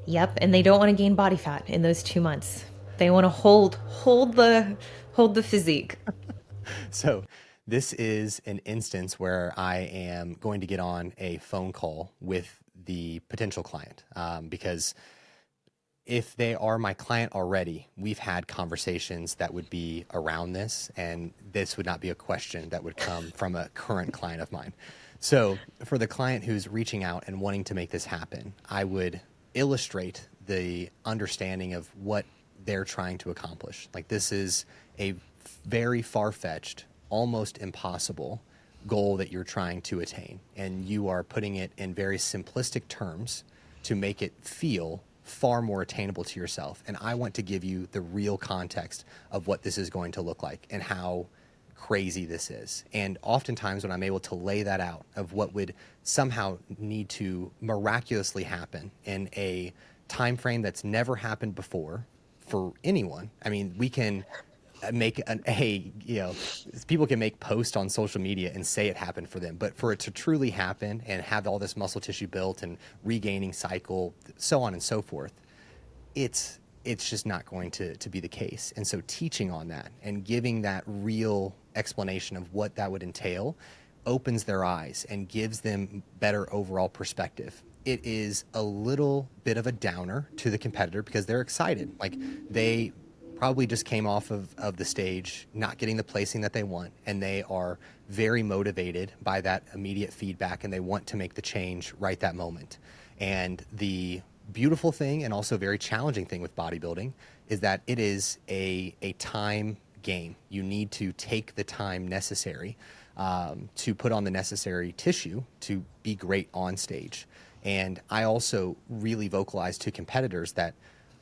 Yep, and they don't want to gain body fat in those 2 months. They want to hold the physique. So this is an instance where I am going to get on a phone call with the potential client, because if they are my client already, we've had conversations that would be around this, and this would not be a question that would come from a current client of mine. So for the client who's reaching out and wanting to make this happen, I would illustrate the understanding of what they're trying to accomplish. Like, this is a very far-fetched, almost impossible goal that you're trying to attain, and you are putting it in very simplistic terms to make it feel far more attainable to yourself. And I want to give you the real context of what this is going to look like and how crazy this is. And oftentimes when I'm able to lay that out of what would somehow need to miraculously happen in a time frame that's never happened before for anyone. I mean, we can make people can make posts on social media and say it happened for them, but for it to truly happen and have all this muscle tissue built and regaining cycle, so on and so forth, it's just not going to be the case. And so teaching on that and giving that real explanation of what that would entail opens their eyes and gives them better overall perspective. It is a little bit of a downer to the competitor because they're excited. Like, they probably just came off of the stage, not getting the placing that they want, and they are very motivated by that immediate feedback, and they want to make the change right that moment. And the beautiful thing, and also very challenging thing with bodybuilding, is that it is a time game. You need to take the time necessary to put on the necessary tissue to be great on stage. And I also really vocalize to competitors that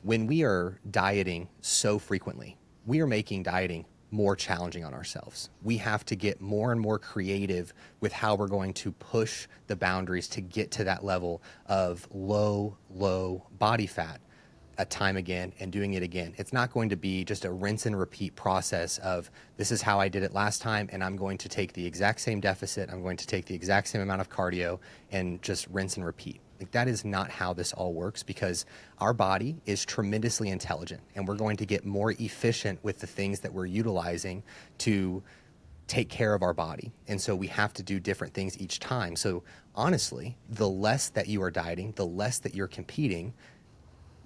when we are dieting so frequently, we are making dieting more challenging on ourselves. We have to get more and more creative with how we're going to push the boundaries to get to that level of low body fat time again and doing it again. It's not going to be just a rinse and repeat process of this is how I did it last time, and I'm going to take the exact same deficit, I'm going to take the exact same amount of cardio and just rinse and repeat. Like, that is not how this all works, because our body is tremendously intelligent, and we're going to get more efficient with the things that we're utilizing to take care of our body. And so we have to do different things each time. So honestly, the less that you are dieting, the less that you're competing,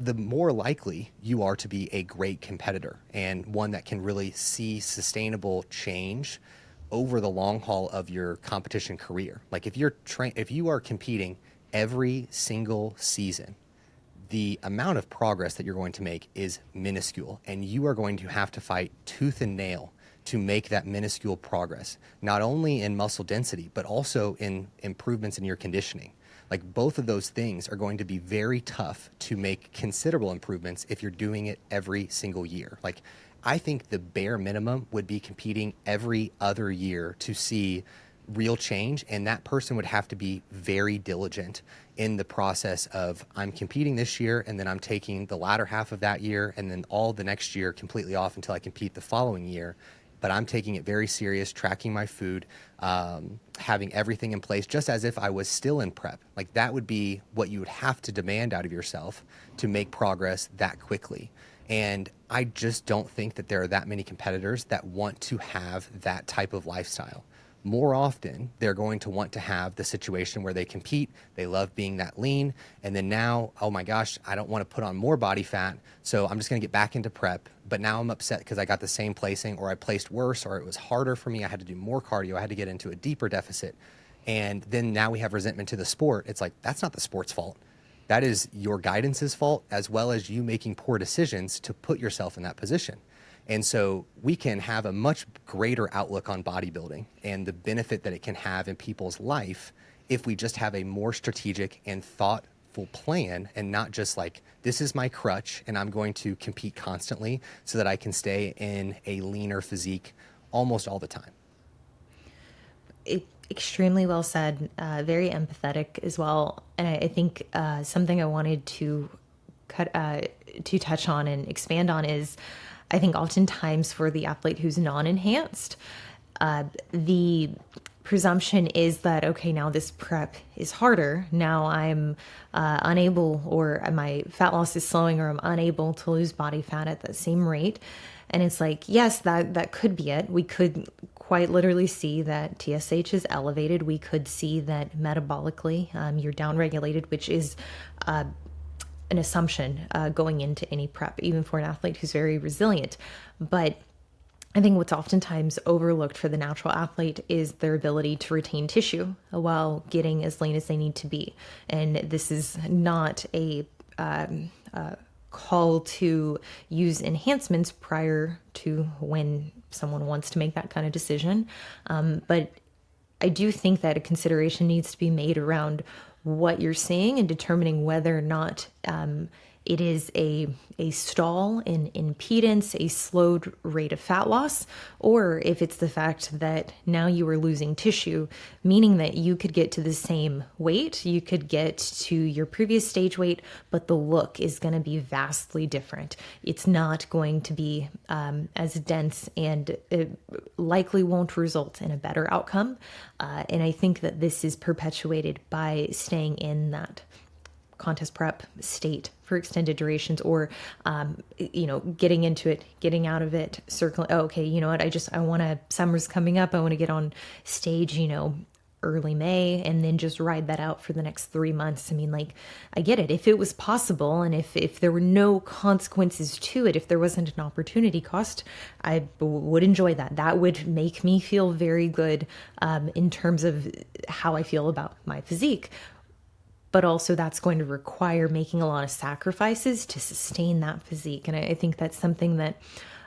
the more likely you are to be a great competitor, and one that can really see sustainable change over the long haul of your competition career. Like, if you are competing every single season, the amount of progress that you're going to make is minuscule, and you are going to have to fight tooth and nail to make that minuscule progress, not only in muscle density, but also in improvements in your conditioning. Like, both of those things are going to be very tough to make considerable improvements if you're doing it every single year. Like, I think the bare minimum would be competing every other year to see real change, and that person would have to be very diligent in the process of, I'm competing this year, and then I'm taking the latter half of that year and then all the next year completely off until I compete the following year. But I'm taking it very serious, tracking my food, having everything in place, just as if I was still in prep. Like, that would be what you would have to demand out of yourself to make progress that quickly. And I just don't think that there are that many competitors that want to have that type of lifestyle. More often, they're going to want to have the situation where they compete, they love being that lean, and then now, oh my gosh, I don't want to put on more body fat, so I'm just going to get back into prep, but now I'm upset because I got the same placing, or I placed worse, or it was harder for me, I had to do more cardio, I had to get into a deeper deficit, and then now we have resentment to the sport. It's like, that's not the sport's fault. That is your guidance's fault, as well as you making poor decisions to put yourself in that position. And so we can have a much greater outlook on bodybuilding and the benefit that it can have in people's life if we just have a more strategic and thoughtful plan, and not just like, this is my crutch and I'm going to compete constantly so that I can stay in a leaner physique almost all the time. Extremely well said, very empathetic as well. And I think something I wanted to touch on and expand on is, I think oftentimes for the athlete who's non-enhanced, the presumption is that, okay, now this prep is harder. Now I'm unable, or my fat loss is slowing, or I'm unable to lose body fat at that same rate. And it's like, yes, that could be it. We could quite literally see that TSH is elevated. We could see that metabolically you're downregulated, which is an assumption going into any prep, even for an athlete who's very resilient. But I think what's oftentimes overlooked for the natural athlete is their ability to retain tissue while getting as lean as they need to be. And this is not a call to use enhancements prior to when someone wants to make that kind of decision. But I do think that a consideration needs to be made around what you're seeing and determining whether or not it is a stall in impedance, a slowed rate of fat loss, or if it's the fact that now you are losing tissue, meaning that you could get to the same weight, you could get to your previous stage weight, but the look is going to be vastly different. It's not going to be as dense, and it likely won't result in a better outcome. And I think that this is perpetuated by staying in that contest prep state for extended durations, or getting into it, getting out of it, circling, oh, okay, you know what, I want to, summer's coming up, I want to get on stage early May, and then just ride that out for the next 3 months. I mean, like, I get it. If it was possible, and if there were no consequences to it, if there wasn't an opportunity cost, I would enjoy that. That would make me feel very good in terms of how I feel about my physique. But also that's going to require making a lot of sacrifices to sustain that physique. And I think that's something that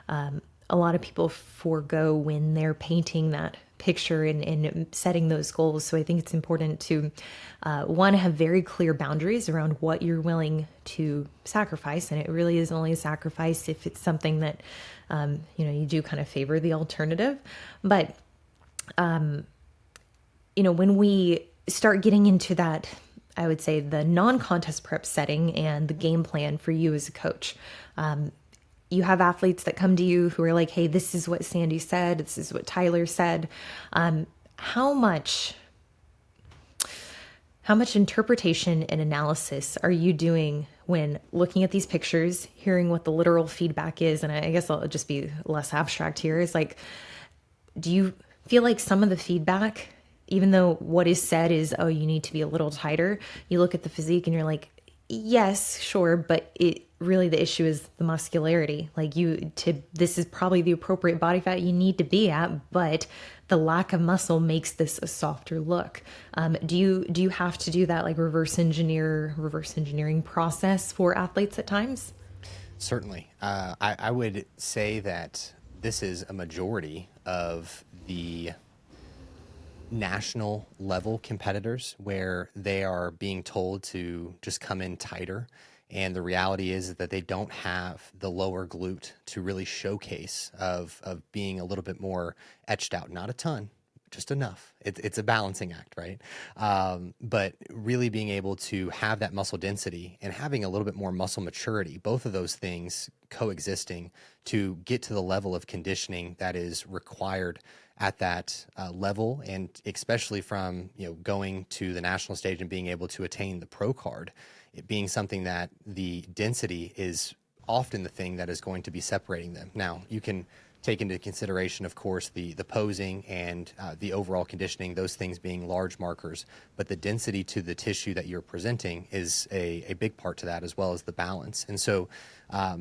a lot of people forego when they're painting that picture and setting those goals. So I think it's important to, one, have very clear boundaries around what you're willing to sacrifice. And it really is only a sacrifice if it's something that, you do kind of favor the alternative. But, when we start getting into that, I would say the non-contest prep setting and the game plan for you as a coach. You have athletes that come to you who are like, hey, this is what Sandy said. This is what Tyler said. How much How much interpretation and analysis are you doing when looking at these pictures, hearing what the literal feedback is? And I guess I'll just be less abstract here. Is like, do you feel like some of the feedback, even though what is said is, oh, you need to be a little tighter, you look at the physique and you're like, yes, sure, but it really, the issue is the muscularity. Like this is probably the appropriate body fat you need to be at, but the lack of muscle makes this a softer look. Do you have to do that like reverse engineering process for athletes at times? Certainly. I would say that this is a majority of the national level competitors where they are being told to just come in tighter. And the reality is that they don't have the lower glute to really showcase of being a little bit more etched out. Not a ton, just enough. It's a balancing act, right? But really being able to have that muscle density and having a little bit more muscle maturity, both of those things coexisting to get to the level of conditioning that is required at that level, and especially from going to the national stage and being able to attain the pro card, it being something that the density is often the thing that is going to be separating them. Now, you can take into consideration, of course, the posing and the overall conditioning, those things being large markers, but the density to the tissue that you're presenting is a big part to that, as well as the balance. And so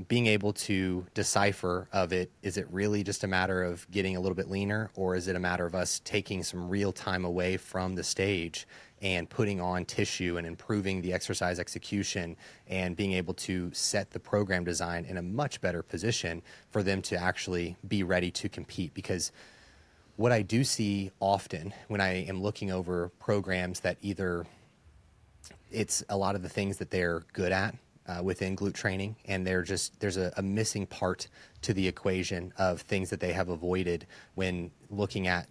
being able to decipher of it, is it really just a matter of getting a little bit leaner, or is it a matter of us taking some real time away from the stage and putting on tissue and improving the exercise execution and being able to set the program design in a much better position for them to actually be ready to compete? Because what I do see often when I am looking over programs, that either it's a lot of the things that they're good at within glute training, and there's a missing part to the equation of things that they have avoided when looking at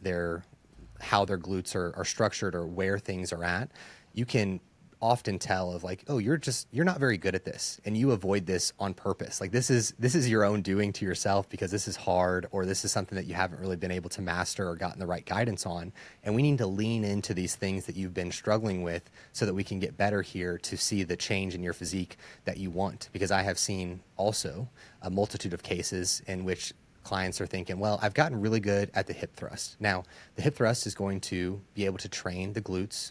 how their glutes are structured or where things are at. You can often tell of like, oh, you're not very good at this, and you avoid this on purpose. Like this is your own doing to yourself, because this is hard, or this is something that you haven't really been able to master or gotten the right guidance on. And we need to lean into these things that you've been struggling with so that we can get better here to see the change in your physique that you want. Because I have seen also a multitude of cases in which clients are thinking, well, I've gotten really good at the hip thrust. Now, the hip thrust is going to be able to train the glutes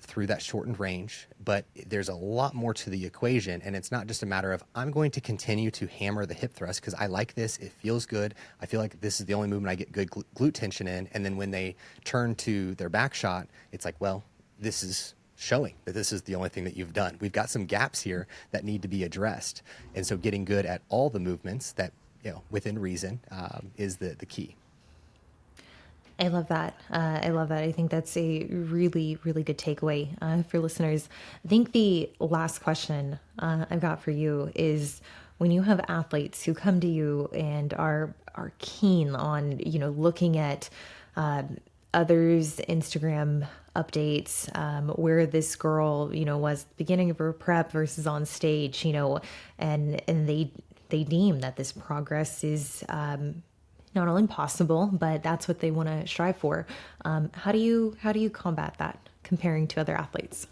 through that shortened range, but there's a lot more to the equation. And it's not just a matter of, I'm going to continue to hammer the hip thrust because I like this, it feels good, I feel like this is the only movement I get good glute tension in. And then when they turn to their back shot, it's like, well, this is showing that this is the only thing that you've done. We've got some gaps here that need to be addressed. And so getting good at all the movements that, within reason, is the key. I love that. I love that. I think that's a really, really good takeaway for listeners. I think the last question I've got for you is, when you have athletes who come to you and are keen on, looking at others' Instagram updates, where this girl, was at the beginning of her prep versus on stage, and they deem that this progress is not only possible, but that's what they want to strive for. How do you combat that, comparing to other athletes?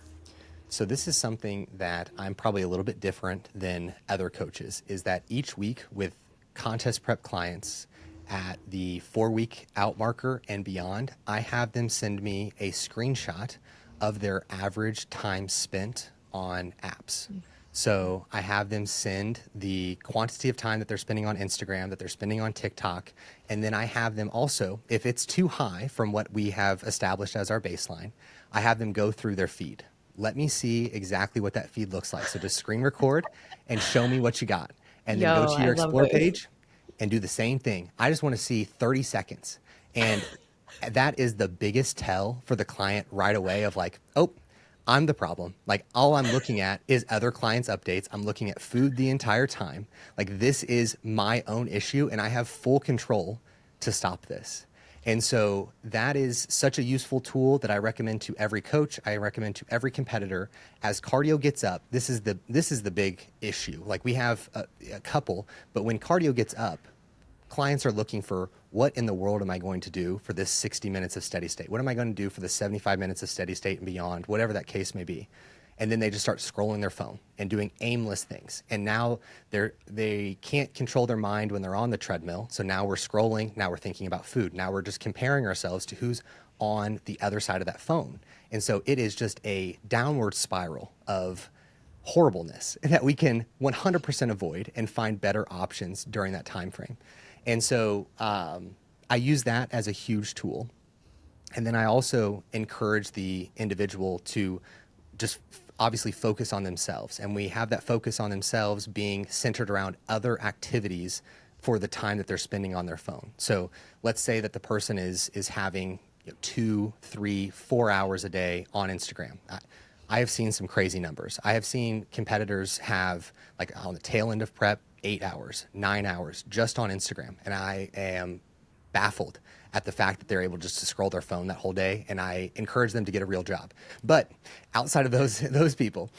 So this is something that I'm probably a little bit different than other coaches, is that each week with contest prep clients at the 4-week out marker and beyond, I have them send me a screenshot of their average time spent on apps. So I have them send the quantity of time that they're spending on Instagram, that they're spending on TikTok, and then I have them also, if it's too high from what we have established as our baseline, I have them go through their feed. Let me see exactly what that feed looks like. So just screen record and show me what you got. And then go to your explore page and do the same thing. I just want to see 30 seconds. And that is the biggest tell for the client right away of like, oh, I'm the problem. Like, all I'm looking at is other clients' updates. I'm looking at food the entire time. Like, this is my own issue, and I have full control to stop this. And so that is such a useful tool that I recommend to every coach. I recommend to every competitor. As cardio gets up, this is the big issue. Like, we have a couple, but when cardio gets up, clients are looking for, what in the world am I going to do for this 60 minutes of steady state? What am I going to do for the 75 minutes of steady state and beyond, whatever that case may be? And then they just start scrolling their phone and doing aimless things. And now they can't control their mind when they're on the treadmill. So now we're scrolling, now we're thinking about food. Now we're just comparing ourselves to who's on the other side of that phone. And so it is just a downward spiral of horribleness that we can 100% avoid and find better options during that time frame. And so I use that as a huge tool. And then I also encourage the individual to just obviously focus on themselves. And we have that focus on themselves being centered around other activities for the time that they're spending on their phone. So let's say that the person is having 2, 3, 4 hours a day on Instagram. I have seen some crazy numbers. I have seen competitors have, like on the tail end of prep, 8 hours, 9 hours just on Instagram. And I am baffled at the fact that they're able just to scroll their phone that whole day. And I encourage them to get a real job. But outside of those people,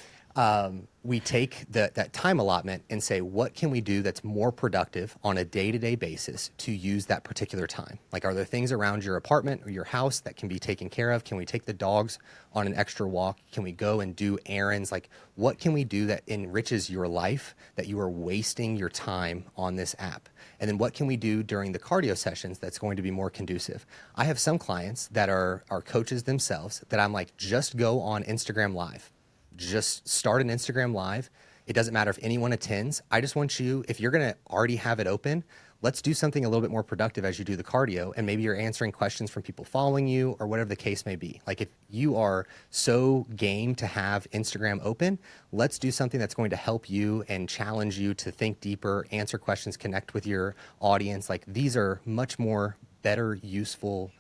we take that time allotment and say, what can we do that's more productive on a day-to-day basis to use that particular time? Like, are there things around your apartment or your house that can be taken care of? Can we take the dogs on an extra walk? Can we go and do errands? Like, what can we do that enriches your life that you are wasting your time on this app? And then what can we do during the cardio sessions that's going to be more conducive? I have some clients that are coaches themselves that I'm like, just go on Instagram Live. Just start an Instagram Live. It doesn't matter if anyone attends. I just want you, if you're going to already have it open, let's do something a little bit more productive as you do the cardio. And maybe you're answering questions from people following you or whatever the case may be. Like, if you are so game to have Instagram open, let's do something that's going to help you and challenge you to think deeper, answer questions, connect with your audience. Like, these are much more better, useful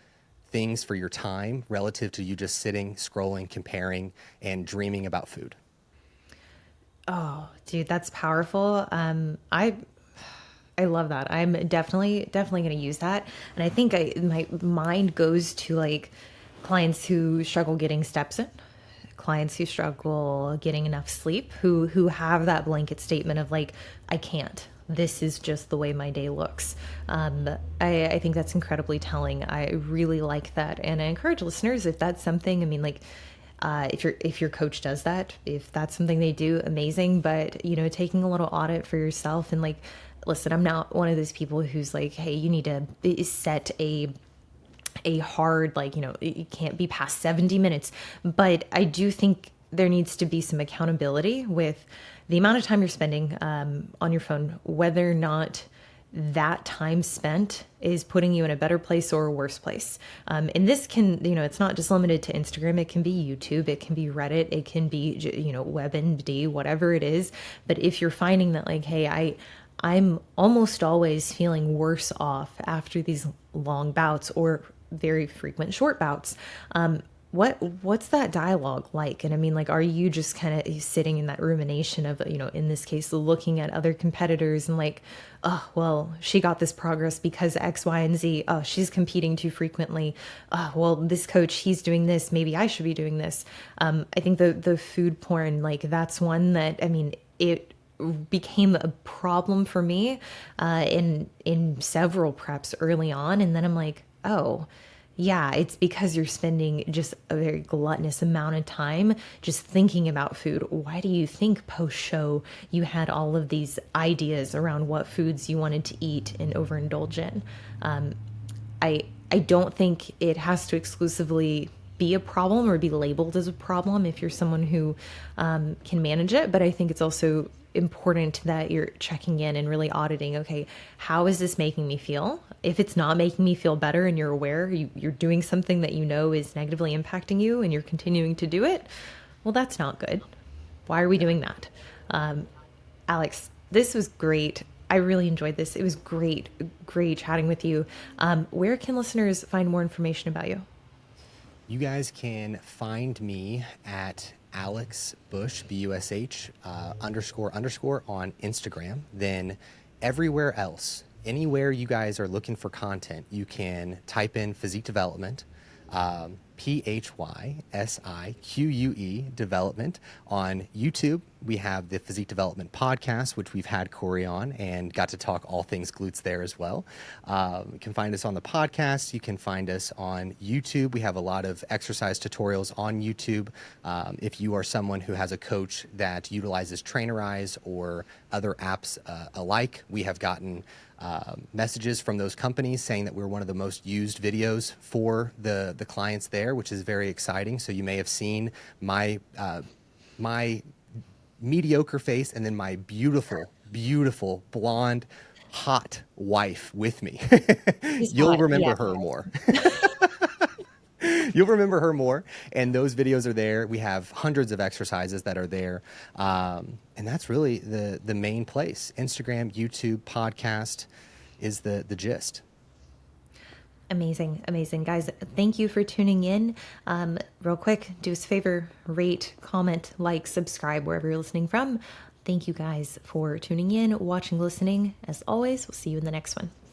things for your time relative to you just sitting, scrolling, comparing, and dreaming about food. Oh, dude, that's powerful. I love that. I'm definitely going to use that. And I think my mind goes to like clients who struggle getting steps in, clients who struggle getting enough sleep, who have that blanket statement of like, I can't. This is just the way my day looks. I think that's incredibly telling. I really like that. And I encourage listeners, if that's something, I mean, like, if your coach does that, if that's something they do, amazing. But, taking a little audit for yourself and like, listen, I'm not one of those people who's like, hey, you need to set a hard, like, it can't be past 70 minutes. But I do think there needs to be some accountability with the amount of time you're spending on your phone, whether or not that time spent is putting you in a better place or a worse place. And this can, it's not just limited to Instagram. It can be YouTube, it can be Reddit, it can be, WebMD, whatever it is. But if you're finding that like, hey, I'm almost always feeling worse off after these long bouts or very frequent short bouts, what's that dialogue like? And I mean, like, are you just kind of sitting in that rumination of, in this case, looking at other competitors and like, oh, well, she got this progress because X, Y, and Z. Oh, she's competing too frequently. Oh, well, this coach, he's doing this. Maybe I should be doing this. I think the food porn, like, that's one that, I mean, it became a problem for me in several preps early on. And then I'm like, oh, yeah, it's because you're spending just a very gluttonous amount of time just thinking about food. Why do you think post-show you had all of these ideas around what foods you wanted to eat and overindulge in? I don't think it has to exclusively be a problem or be labeled as a problem if you're someone who can manage it. But I think it's also important that you're checking in and really auditing, okay, how is this making me feel? If it's not making me feel better and you're aware you're doing something that is negatively impacting you and you're continuing to do it, well, that's not good. Why are we doing that? Alex, this was great. I really enjoyed this. It was great chatting with you. Where can listeners find more information about you? You guys can find me at Alex Bush, BUSH, __ on Instagram. Then everywhere else, anywhere you guys are looking for content, you can type in physique development. PHYSIQUE development on YouTube. We have the Physique Development Podcast, which we've had Corey on and got to talk all things glutes there as well. You can find us on the podcast. You can find us on YouTube. We have a lot of exercise tutorials on YouTube. If you are someone who has a coach that utilizes Trainerize or other apps alike, we have gotten messages from those companies saying that we're one of the most used videos for the clients there, which is very exciting. So you may have seen my mediocre face and then my beautiful blonde hot wife with me. You'll hot, remember yeah. her more. You'll remember her more. And those videos are there. We have hundreds of exercises that are there. And that's really the main place. Instagram, YouTube, podcast is the gist. Amazing. Guys, thank you for tuning in. Real quick, do us a favor, rate, comment, like, subscribe wherever you're listening from. Thank you guys for tuning in, watching, listening. As always, we'll see you in the next one.